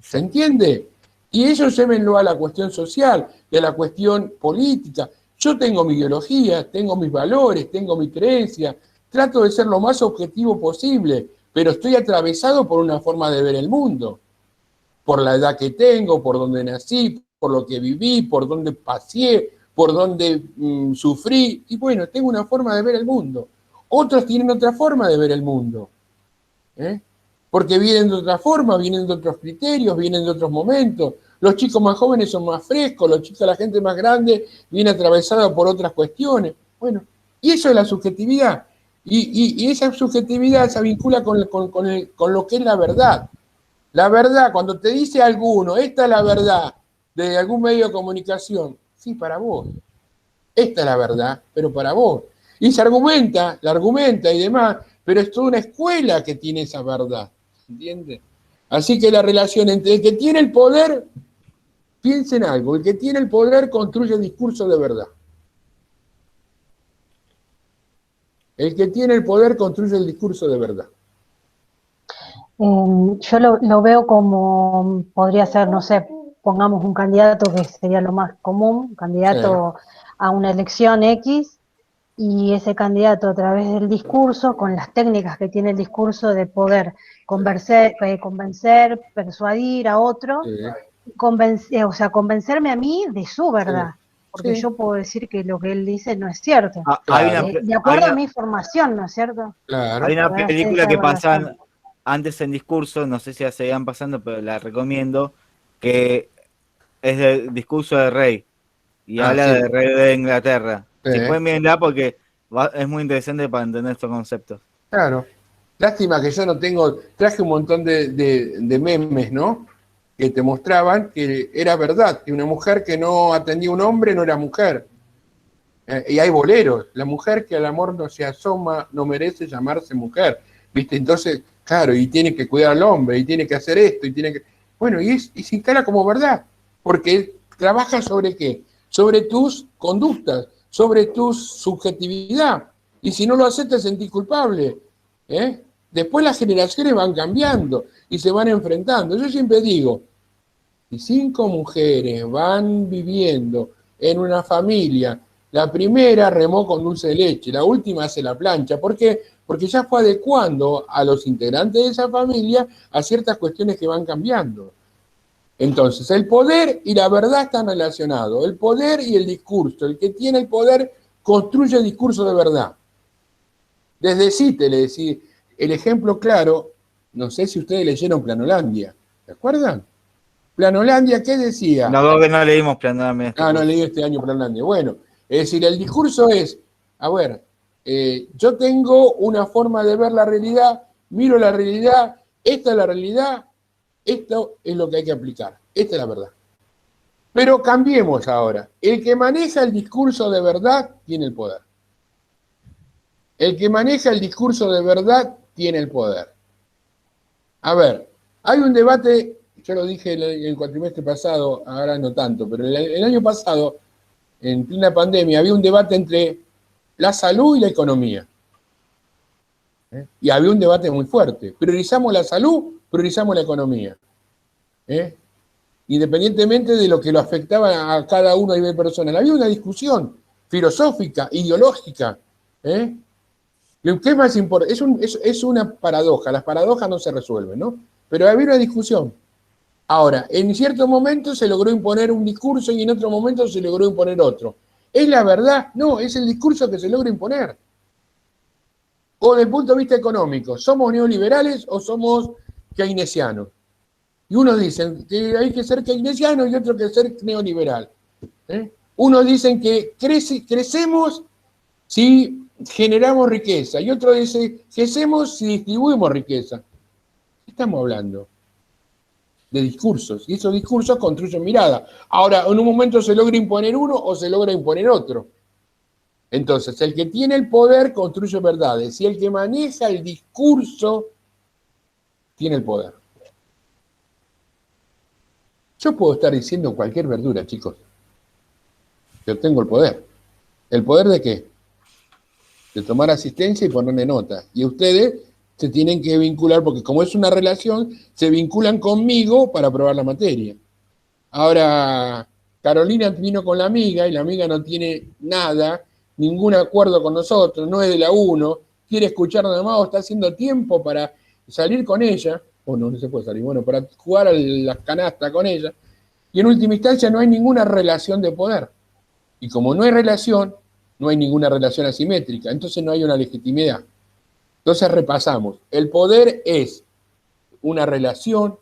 ¿Se entiende? Y eso llévenlo a la cuestión social, y a la cuestión política. Yo tengo mi ideología, tengo mis valores, tengo mi creencia, trato de ser lo más objetivo posible, pero estoy atravesado por una forma de ver el mundo, por la edad que tengo, por donde nací, por lo que viví, por donde pasé, por donde sufrí, y bueno, tengo una forma de ver el mundo. Otros tienen otra forma de ver el mundo, porque vienen de otra forma, vienen de otros criterios, vienen de otros momentos. Los chicos más jóvenes son más frescos, la gente más grande viene atravesada por otras cuestiones. Bueno, y eso es la subjetividad. Y esa subjetividad se vincula con lo que es la verdad. La verdad, cuando te dice alguno, esta es la verdad, de algún medio de comunicación. Sí, para vos. Esta es la verdad, pero para vos. Y se argumenta, la argumenta y demás, pero es toda una escuela que tiene esa verdad. ¿Entiendes? Así que la relación entre el que tiene el poder, piensen algo, el que tiene el poder construye discurso de verdad. El que tiene el poder construye el discurso de verdad. Yo lo veo como, podría ser, no sé, pongamos un candidato que sería lo más común, un candidato a una elección X, y ese candidato a través del discurso, con las técnicas que tiene el discurso de poder convencer, persuadir a otro, convencerme a mí de su verdad, porque yo puedo decir que lo que él dice no es cierto, de acuerdo a mi formación, ¿no es cierto? Hay una película que pasan antes en discurso, no sé si la seguían pasando, pero la recomiendo, que es del discurso del rey, y habla del rey de Inglaterra. Si pueden mirarla porque es muy interesante para entender estos conceptos. Claro. Lástima que yo no tengo, traje un montón de memes, ¿no? Que te mostraban que era verdad, que una mujer que no atendía a un hombre no era mujer. Y hay boleros, la mujer que al amor no se asoma no merece llamarse mujer, ¿viste? Entonces, claro, y tiene que cuidar al hombre, y tiene que hacer esto, y tiene que... Bueno, y se instala como verdad, porque trabaja sobre qué, sobre tus conductas, sobre tu subjetividad, y si no lo haces te sentís culpable, ¿eh? Después las generaciones van cambiando y se van enfrentando. Yo siempre digo, si 5 mujeres van viviendo en una familia, la primera remó con dulce de leche, la última hace la plancha. ¿Por qué? Porque ya fue adecuando a los integrantes de esa familia a ciertas cuestiones que van cambiando. Entonces, el poder y la verdad están relacionados. El poder y el discurso. El que tiene el poder construye el discurso de verdad. Desde Cíteles, el ejemplo claro, no sé si ustedes leyeron Planolandia, ¿se acuerdan? Planolandia, ¿qué decía? No, que no leímos Planolandia. No leí este año Planolandia. Bueno, es decir, el discurso es, a ver, yo tengo una forma de ver la realidad, miro la realidad, esta es la realidad, esto es lo que hay que aplicar, esta es la verdad. Pero cambiemos ahora, el que maneja el discurso de verdad tiene el poder. El que maneja el discurso de verdad tiene el poder. A ver, hay un debate, yo lo dije el cuatrimestre pasado, ahora no tanto, pero el año pasado, en plena pandemia, había un debate entre la salud y la economía. Y había un debate muy fuerte. ¿Priorizamos la salud? ¿Priorizamos la economía? Independientemente de lo que lo afectaba a cada uno a nivel personal. Había una discusión filosófica, ideológica. ¿Qué es más importante? Es una paradoja. Las paradojas no se resuelven, ¿no? Pero había una discusión. Ahora, en cierto momento se logró imponer un discurso y en otro momento se logró imponer otro. ¿Es la verdad? No, es el discurso que se logra imponer. O desde el punto de vista económico, ¿somos neoliberales o somos keynesianos? Y unos dicen que hay que ser keynesiano y otros que ser neoliberal. Unos dicen que crecemos si generamos riqueza y otros dicen crecemos si distribuimos riqueza. ¿Qué estamos hablando? De discursos, y esos discursos construyen mirada. Ahora, en un momento se logra imponer uno o se logra imponer otro. Entonces, el que tiene el poder construye verdades, y el que maneja el discurso tiene el poder. Yo puedo estar diciendo cualquier verdura, chicos. Yo tengo el poder. ¿El poder de qué? De tomar asistencia y ponerle nota. Y ustedes se tienen que vincular, porque como es una relación, se vinculan conmigo para aprobar la materia. Ahora, Carolina vino con la amiga y la amiga no tiene nada, ningún acuerdo con nosotros, no es de la 1, quiere escuchar nada más o está haciendo tiempo para salir con ella, o no se puede salir, bueno, para jugar a la canasta con ella, y en última instancia no hay ninguna relación de poder. Y como no hay relación, no hay ninguna relación asimétrica, entonces no hay una legitimidad. Entonces repasamos, el poder es una relación,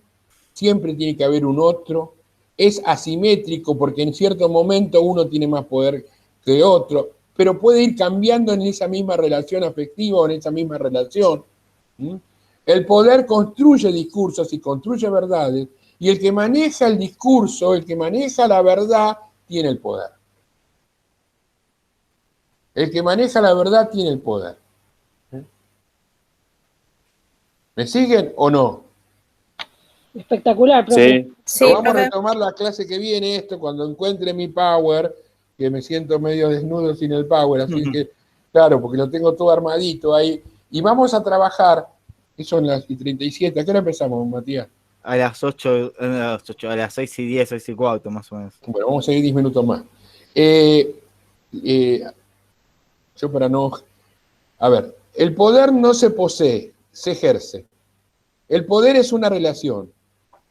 siempre tiene que haber un otro, es asimétrico porque en cierto momento uno tiene más poder que otro, pero puede ir cambiando en esa misma relación afectiva o en esa misma relación. El poder construye discursos y construye verdades, Y el que maneja el discurso, el que maneja la verdad, tiene el poder. El que maneja la verdad tiene el poder. ¿Me siguen o no? Espectacular, profe. Sí, Vamos profe. a retomar la clase que viene esto, cuando encuentre mi power, que me siento medio desnudo sin el power, así que, claro, porque lo tengo todo armadito ahí. Y vamos a trabajar, que son las 37. ¿A qué hora empezamos, Matías? A las 8, a las 6:10, 6:04 más o menos. Bueno, vamos a seguir 10 minutos más. Yo para no... A ver, el poder no se posee, se ejerce. El poder es una relación.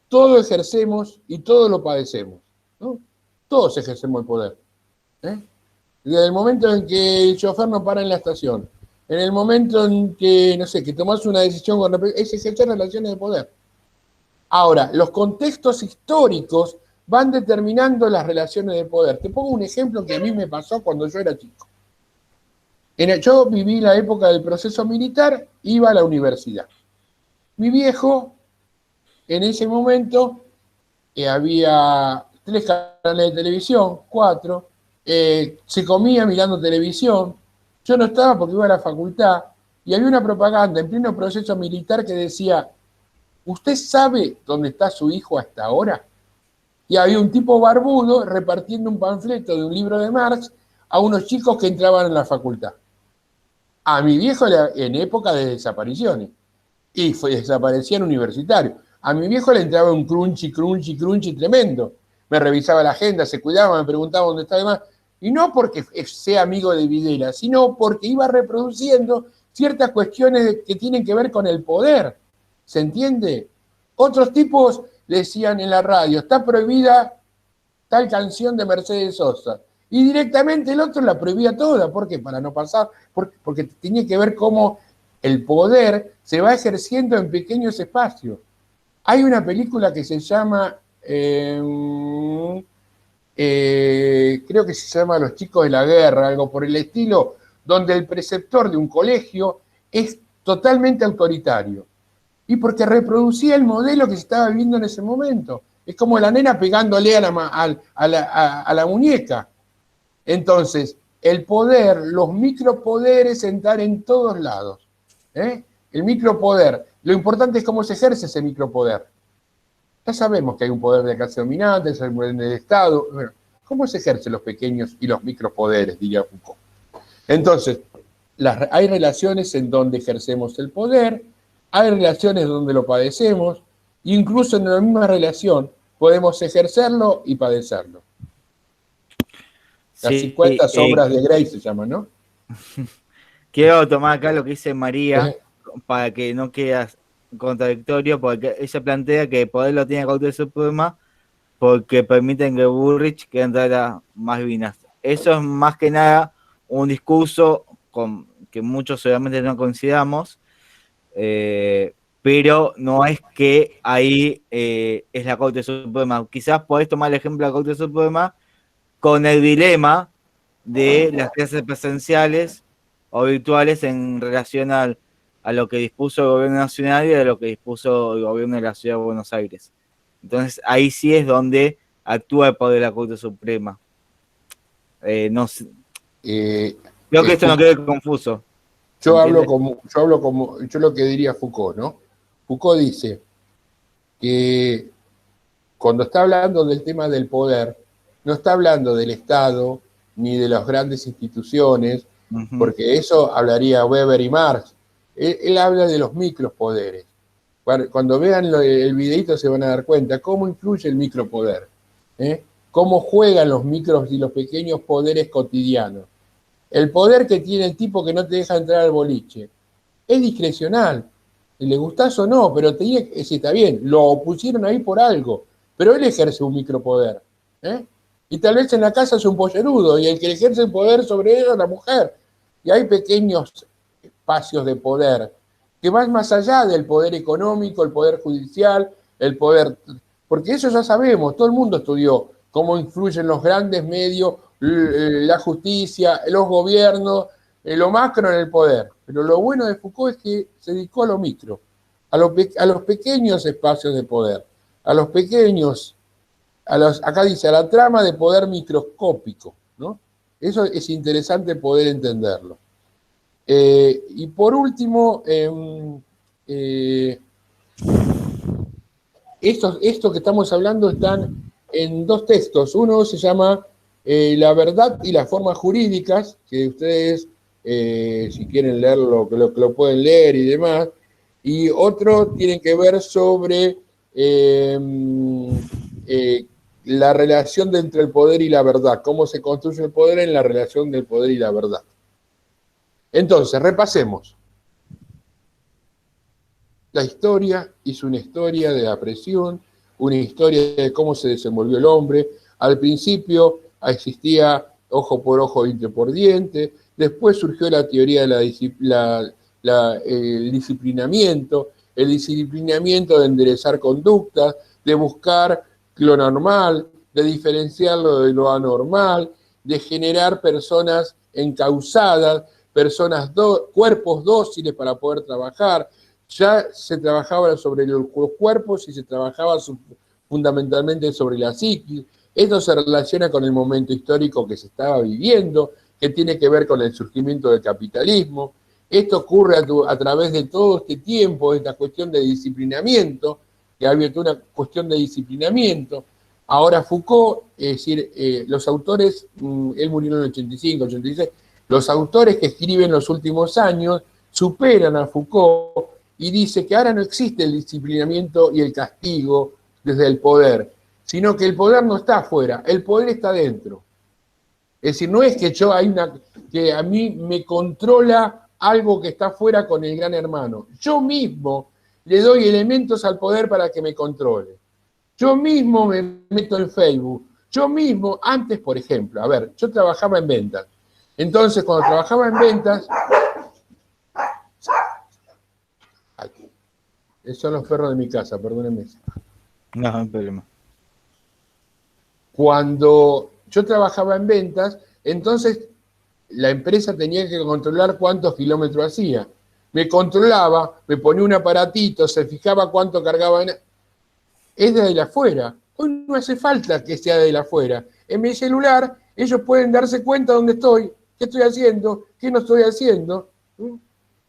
Todo ejercemos y todo lo padecemos, ¿no? Todos ejercemos el poder. Desde el momento en que el chofer no para en la estación, en el momento en que, no sé, que tomás una decisión con respecto, es ejercer relaciones de poder. Ahora, los contextos históricos van determinando las relaciones de poder. Te pongo un ejemplo que a mí me pasó cuando yo era chico. Yo viví la época del proceso militar, iba a la universidad. Mi viejo, en ese momento, había 3 canales de televisión, 4, se comía mirando televisión. Yo no estaba porque iba a la facultad y había una propaganda en pleno proceso militar que decía: ¿usted sabe dónde está su hijo hasta ahora? Y había un tipo barbudo repartiendo un panfleto de un libro de Marx a unos chicos que entraban en la facultad. A mi viejo en época de desapariciones. Y desaparecían universitarios. A mi viejo le entraba un crunchy tremendo. Me revisaba la agenda, se cuidaba, me preguntaba dónde estaba y demás. Y no porque sea amigo de Videla, sino porque iba reproduciendo ciertas cuestiones que tienen que ver con el poder. ¿Se entiende? Otros tipos decían en la radio: está prohibida tal canción de Mercedes Sosa. Y directamente el otro la prohibía toda. ¿Por qué? Para no pasar. Porque tenía que ver cómo el poder se va ejerciendo en pequeños espacios. Hay una película que se llama, creo que se llama Los chicos de la guerra, algo por el estilo, donde el preceptor de un colegio es totalmente autoritario. Y porque reproducía el modelo que se estaba viviendo en ese momento. Es como la nena pegándole a la muñeca. Entonces, el poder, los micropoderes entran en todos lados. El micropoder, lo importante es cómo se ejerce ese micropoder. Ya sabemos que hay un poder de clase dominante, hay un poder del Estado. Bueno, ¿cómo se ejercen los pequeños y los micropoderes, diría Foucault? Entonces, hay relaciones en donde ejercemos el poder, hay relaciones donde lo padecemos, incluso en la misma relación podemos ejercerlo y padecerlo. Las 50 sombras de Grey se llaman, ¿no? Quiero tomar acá lo que dice María, para que no quede contradictorio, porque ella plantea que el poder lo tiene Corte Suprema porque permiten que Bullrich quede entrar más Malvinas. Eso es más que nada un discurso que muchos seguramente no consideramos, pero no es que ahí es la Corte Suprema. Quizás podés tomar el ejemplo de la Corte Suprema con el dilema de las clases presenciales o virtuales en relación a lo que dispuso el gobierno nacional y a lo que dispuso el gobierno de la ciudad de Buenos Aires. Entonces ahí sí es donde actúa el poder de la Corte Suprema. No sé. Creo que esto no quede confuso. Yo lo que diría Foucault, ¿no? Foucault dice que cuando está hablando del tema del poder, no está hablando del Estado ni de las grandes instituciones, porque eso hablaría Weber y Marx. Él habla de los micropoderes. Cuando vean el videito se van a dar cuenta cómo influye el micropoder, cómo juegan los micros y los pequeños poderes cotidianos. El poder que tiene el tipo que no te deja entrar al boliche es discrecional, le gustás o no, pero sí, está bien, lo pusieron ahí por algo, pero él ejerce un micropoder. Y tal vez en la casa es un pollerudo, y el que ejerce el poder sobre ella es la mujer. Y hay pequeños espacios de poder que van más allá del poder económico, el poder judicial, el poder... Porque eso ya sabemos, todo el mundo estudió cómo influyen los grandes medios, la justicia, los gobiernos, lo macro en el poder. Pero lo bueno de Foucault es que se dedicó a lo micro, a los pequeños espacios de poder. a los pequeños, acá dice, a la trama de poder microscópico, ¿no? Eso es interesante poder entenderlo. Y por último, esto que estamos hablando están en dos textos. Uno se llama La verdad y las formas jurídicas, que ustedes, si quieren leerlo, que lo pueden leer y demás. Y otro tiene que ver sobre la relación entre el poder y la verdad, cómo se construye el poder en la relación del poder y la verdad. Entonces, repasemos. La historia es una historia de la presión, una historia de cómo se desenvolvió el hombre. Al principio existía ojo por ojo, diente por diente. Después surgió la teoría de el disciplinamiento de enderezar conductas, de buscar lo normal, de diferenciarlo de lo anormal, de generar personas encausadas, cuerpos dóciles para poder trabajar. Ya se trabajaba sobre los cuerpos y se trabajaba fundamentalmente sobre la psiquis. Esto se relaciona con el momento histórico que se estaba viviendo, que tiene que ver con el surgimiento del capitalismo. Esto ocurre a través de todo este tiempo, esta cuestión de disciplinamiento, que ha habido una cuestión de disciplinamiento. Ahora Foucault, es decir, los autores, él murió en el 85, 86, los autores que escriben los últimos años superan a Foucault y dice que ahora no existe el disciplinamiento y el castigo desde el poder, sino que el poder no está afuera, el poder está dentro. Es decir, no es que que a mí me controla algo que está afuera con el gran hermano. Yo mismo le doy elementos al poder para que me controle. Yo mismo me meto en Facebook. Yo mismo, antes, por ejemplo, a ver, yo trabajaba en ventas. Entonces, cuando trabajaba en ventas... Aquí. Esos son los perros de mi casa, perdónenme. No, no hay problema. Cuando yo trabajaba en ventas, entonces la empresa tenía que controlar cuántos kilómetros hacía. Me controlaba, me ponía un aparatito, se fijaba cuánto cargaba. Es desde afuera. Hoy no hace falta que sea desde afuera. En mi celular, ellos pueden darse cuenta dónde estoy, qué estoy haciendo, qué no estoy haciendo.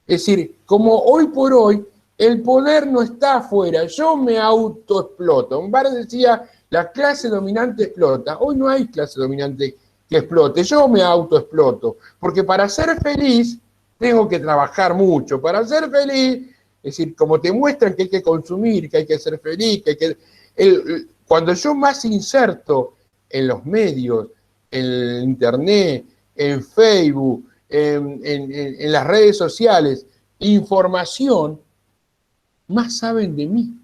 Es decir, como hoy por hoy, el poder no está afuera, yo me autoexploto. Un bar decía, la clase dominante explota. Hoy no hay clase dominante que explote, yo me autoexploto. Porque para ser feliz, tengo que trabajar mucho. Para ser feliz, es decir, como te muestran que hay que consumir, que hay que ser feliz, que hay que... cuando yo más inserto en los medios, en internet, en Facebook, en las redes sociales, información, más saben de mí,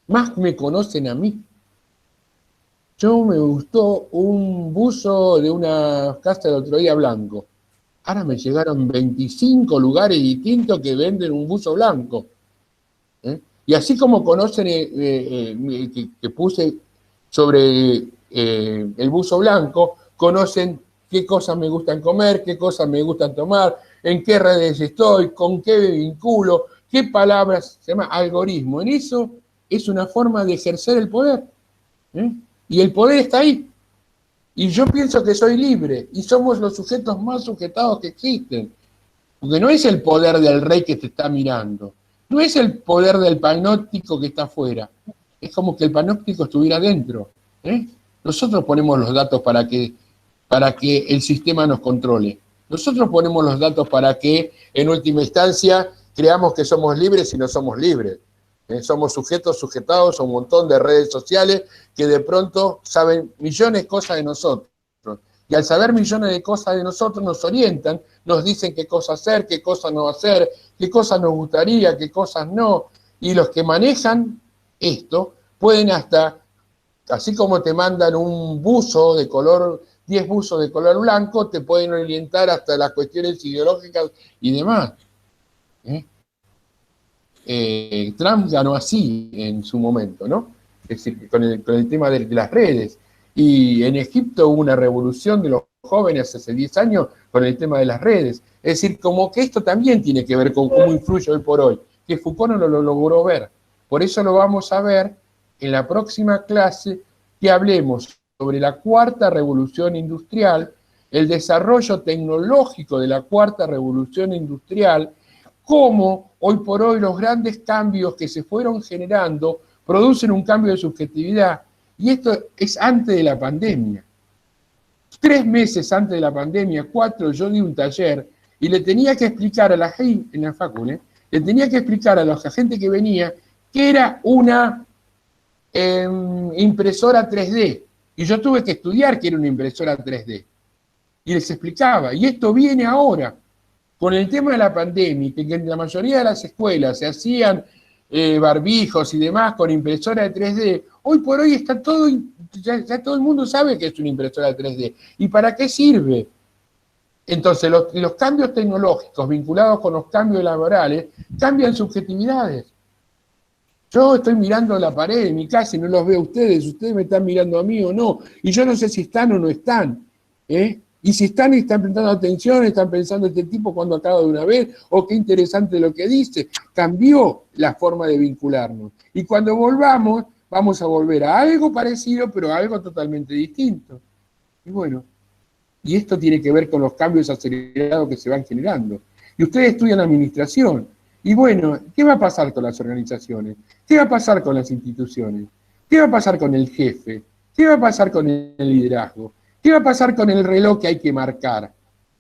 más me conocen a mí. Yo me gustó un buzo de una casa el otro día blanco. Ahora me llegaron 25 lugares distintos que venden un buzo blanco. Y así como conocen que puse sobre el buzo blanco, conocen qué cosas me gustan comer, qué cosas me gustan tomar, en qué redes estoy, con qué me vinculo, qué palabras, se llama algoritmo. En eso es una forma de ejercer el poder. Y el poder está ahí. Y yo pienso que soy libre, y somos los sujetos más sujetados que existen. Porque no es el poder del rey que te está mirando, no es el poder del panóptico que está afuera, es como que el panóptico estuviera dentro. Nosotros ponemos los datos para que el sistema nos controle. Nosotros ponemos los datos para que, en última instancia, creamos que somos libres y no somos libres. Somos sujetos sujetados a un montón de redes sociales que de pronto saben millones de cosas de nosotros. Y al saber millones de cosas de nosotros nos orientan, nos dicen qué cosas hacer, qué cosas no hacer, qué cosas nos gustaría, qué cosas no. Y los que manejan esto pueden hasta, así como te mandan un buzo de color, 10 buzos de color blanco, te pueden orientar hasta las cuestiones ideológicas y demás. Trump ganó así en su momento, ¿no? Es decir, con el tema de las redes. Y en Egipto hubo una revolución de los jóvenes hace 10 años con el tema de las redes. Es decir, como que esto también tiene que ver con cómo influye hoy por hoy, que Foucault no lo logró ver. Por eso lo vamos a ver en la próxima clase, que hablemos sobre la cuarta revolución industrial, el desarrollo tecnológico de la cuarta revolución industrial, cómo hoy por hoy los grandes cambios que se fueron generando producen un cambio de subjetividad. Y esto es antes de la pandemia. 3 meses antes de la pandemia, 4, yo di un taller y le tenía que explicar a la gente en la facultad, le tenía que explicar a la gente que venía que era una impresora 3D. Y yo tuve que estudiar que era una impresora 3D. Y les explicaba. Y esto viene ahora, con el tema de la pandemia, que en la mayoría de las escuelas se hacían barbijos y demás con impresora de 3D. Hoy por hoy está todo, ya todo el mundo sabe que es una impresora 3D. ¿Y para qué sirve? Entonces, los cambios tecnológicos vinculados con los cambios laborales cambian subjetividades. Yo estoy mirando la pared de mi casa y no los veo a ustedes me están mirando a mí o no, y yo no sé si están o no están, y si están y están prestando atención, están pensando este tipo cuando acaba de una vez, o qué interesante lo que dice, cambió la forma de vincularnos, y cuando volvamos, vamos a volver a algo parecido, pero a algo totalmente distinto. Y bueno, y esto tiene que ver con los cambios acelerados que se van generando. Y ustedes estudian administración, y bueno, ¿qué va a pasar con las organizaciones? ¿Qué va a pasar con las instituciones? ¿Qué va a pasar con el jefe? ¿Qué va a pasar con el liderazgo? ¿Qué va a pasar con el reloj que hay que marcar?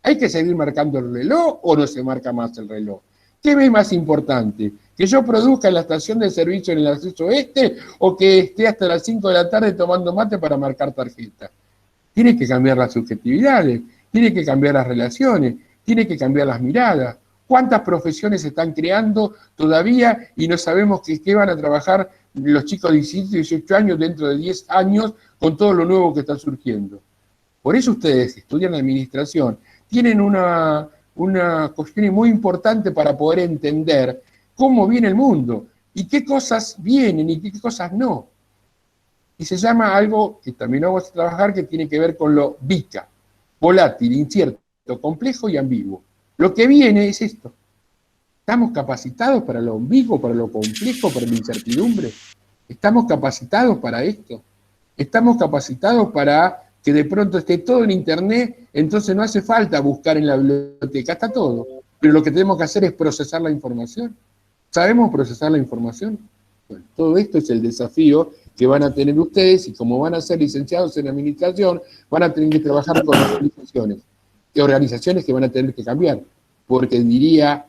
¿Hay que seguir marcando el reloj o no se marca más el reloj? ¿Qué es más importante? ¿Que yo produzca en la estación de servicio en el acceso este o que esté hasta las 5 de la tarde tomando mate para marcar tarjeta? Tiene que cambiar las subjetividades, tiene que cambiar las relaciones, tiene que cambiar las miradas. ¿Cuántas profesiones se están creando todavía y no sabemos qué van a trabajar los chicos de 17, 18 años dentro de 10 años con todo lo nuevo que está surgiendo? Por eso ustedes que estudian administración tienen una cuestión muy importante para poder entender cómo viene el mundo y qué cosas vienen y qué cosas no. Y se llama algo que también vamos a trabajar que tiene que ver con lo VICA, volátil, incierto, complejo y ambiguo. Lo que viene es esto. ¿Estamos capacitados para lo ambiguo, para lo complejo, para la incertidumbre? ¿Estamos capacitados para esto? ¿Estamos capacitados para que de pronto esté todo en internet? Entonces no hace falta buscar en la biblioteca, está todo. Pero lo que tenemos que hacer es procesar la información. ¿Sabemos procesar la información? Bueno, todo esto es el desafío que van a tener ustedes y como van a ser licenciados en administración, van a tener que trabajar con organizaciones que van a tener que cambiar, porque diría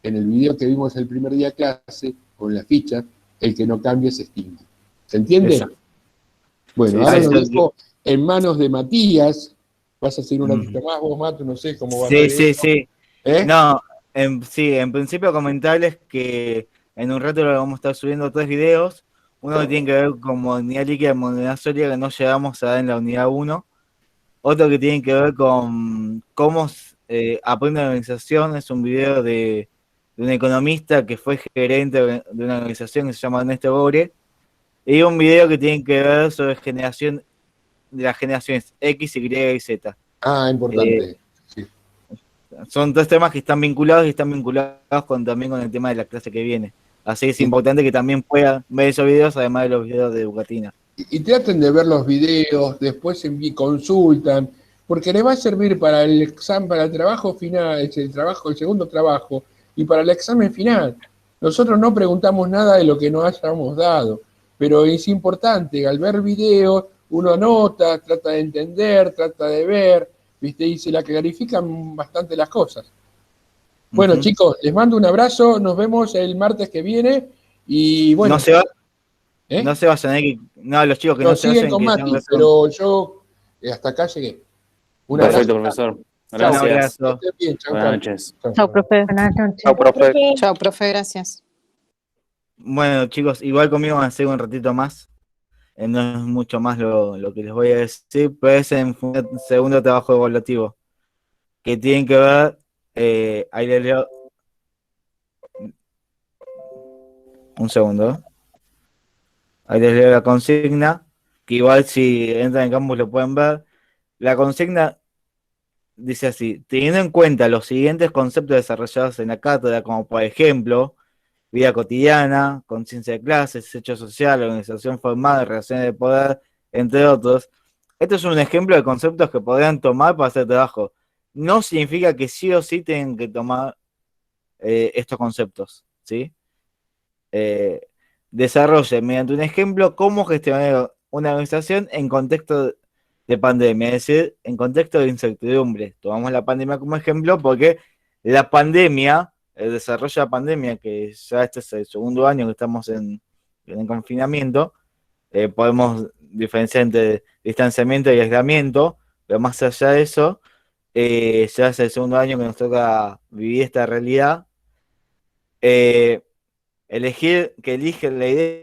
en el video que vimos el primer día de clase, con la ficha, el que no cambie se extingue. ¿Se entiende? Exacto. Bueno, sí, ahora lo dejo en manos de Matías. Vas a hacer una ficha más vos, Mato, no sé cómo va a ser. Sí. No, en principio comentarles que en un rato lo vamos a estar subiendo 3 videos. Uno que tiene que ver con modernidad líquida y modernidad sólida, que no llegamos a dar en la unidad 1. Otro que tiene que ver con cómo aprende la organización, es un video de un economista que fue gerente de una organización que se llama Ernesto Boure, y un video que tiene que ver sobre de las generaciones X, Y y Z. Ah, importante. Sí. Son 3 temas que están vinculados y están vinculados también con el tema de la clase que viene. Así es importante que también puedan ver esos videos, además de los videos de Educatina. Y traten de ver los videos, después consultan, porque les va a servir para el examen, para el trabajo final, el segundo trabajo, y para el examen final. Nosotros no preguntamos nada de lo que nos hayamos dado, pero es importante, al ver videos, uno anota, trata de entender, trata de ver, ¿viste? Y se la clarifican bastante las cosas. Bueno, chicos, les mando un abrazo, nos vemos el martes que viene, y bueno. No se va. No se vayan, no, los chicos que no se vayan. Siguen con Mati, pero yo hasta acá llegué. Perfecto, profesor. Gracias. Buenas noches. Chao, profe. Chao, profe. Chao, profe, gracias. Bueno, chicos, igual conmigo van a seguir un ratito más. No es mucho más lo que les voy a decir, pero es en un segundo trabajo evaluativo. Que tienen que ver, ahí les leo. Un segundo. Ahí les leo la consigna, que igual si entran en campus lo pueden ver. La consigna dice así: teniendo en cuenta los siguientes conceptos desarrollados en la cátedra, como por ejemplo, vida cotidiana, conciencia de clases, hecho social, organización formal, relaciones de poder, entre otros. Esto es un ejemplo de conceptos que podrían tomar para hacer trabajo. No significa que sí o sí tienen que tomar estos conceptos, ¿sí? Desarrolle mediante un ejemplo cómo gestionar una organización en contexto de pandemia, es decir, en contexto de incertidumbre. Tomamos la pandemia como ejemplo porque la pandemia, el desarrollo de la pandemia, que ya este es el segundo año que estamos en confinamiento, podemos diferenciar entre distanciamiento y aislamiento, pero más allá de eso, ya es el segundo año que nos toca vivir esta realidad. La idea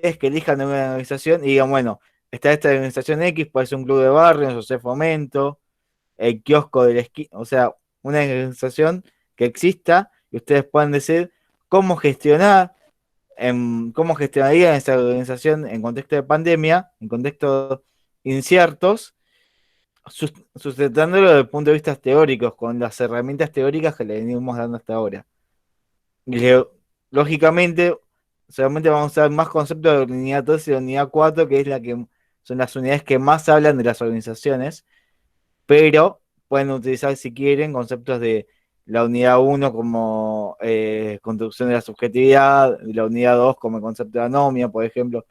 es que elijan una organización y digan, bueno, está esta organización X, puede ser un club de barrio, o sea, fomento, el kiosco de la esquina, o sea, una organización que exista y ustedes puedan decir cómo cómo gestionarían esa organización en contexto de pandemia, en contextos inciertos, sustentándolo desde el punto de vista teórico, con las herramientas teóricas que le venimos dando hasta ahora. Y lógicamente, solamente vamos a usar más conceptos de la unidad 3 y la unidad 4, que es son las unidades que más hablan de las organizaciones, pero pueden utilizar, si quieren, conceptos de la unidad 1 como construcción de la subjetividad, la unidad 2 como el concepto de anomia, por ejemplo.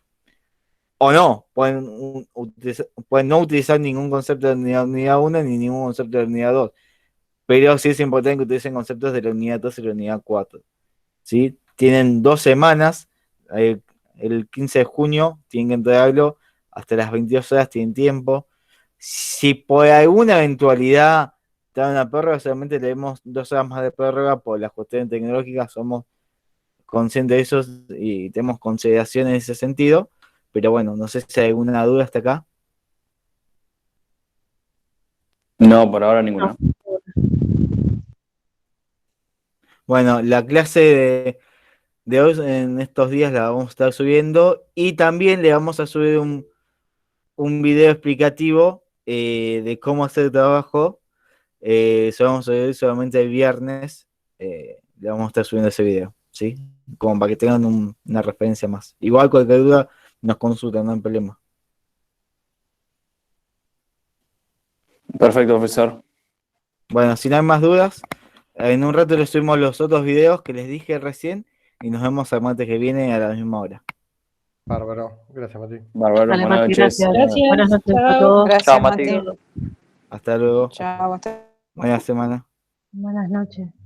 O no, pueden no utilizar ningún concepto de la unidad 1 ni ningún concepto de la unidad 2. Pero sí es importante que utilicen conceptos de la unidad 2 y la unidad 4. ¿Sí? Tienen 2 semanas, el 15 de junio tienen que entregarlo, hasta las 22 horas tienen tiempo. Si por alguna eventualidad te dan una prórroga, solamente tenemos 2 horas más de prórroga por las cuestiones tecnológicas, somos conscientes de eso y tenemos consideración en ese sentido, pero bueno, no sé si hay alguna duda hasta acá. No, por ahora ninguna. Bueno, la clase de hoy en estos días la vamos a estar subiendo y también le vamos a subir un video explicativo de cómo hacer el trabajo. Se vamos a subir solamente el viernes, le vamos a estar subiendo ese video, ¿sí? Como para que tengan una referencia más. Igual cualquier duda nos consultan, no hay problema. Perfecto, profesor. Bueno, si no hay más dudas, en un rato les subimos los otros videos que les dije recién y nos vemos el martes que viene a la misma hora. Bárbaro, gracias Mati. Bárbaro, Vale, buenas Mati, noches. gracias. Buenas noches a Chao. todos. Gracias, Chao, Mati. Mati. Hasta luego. Chao, hasta Buena semana. Buenas noches.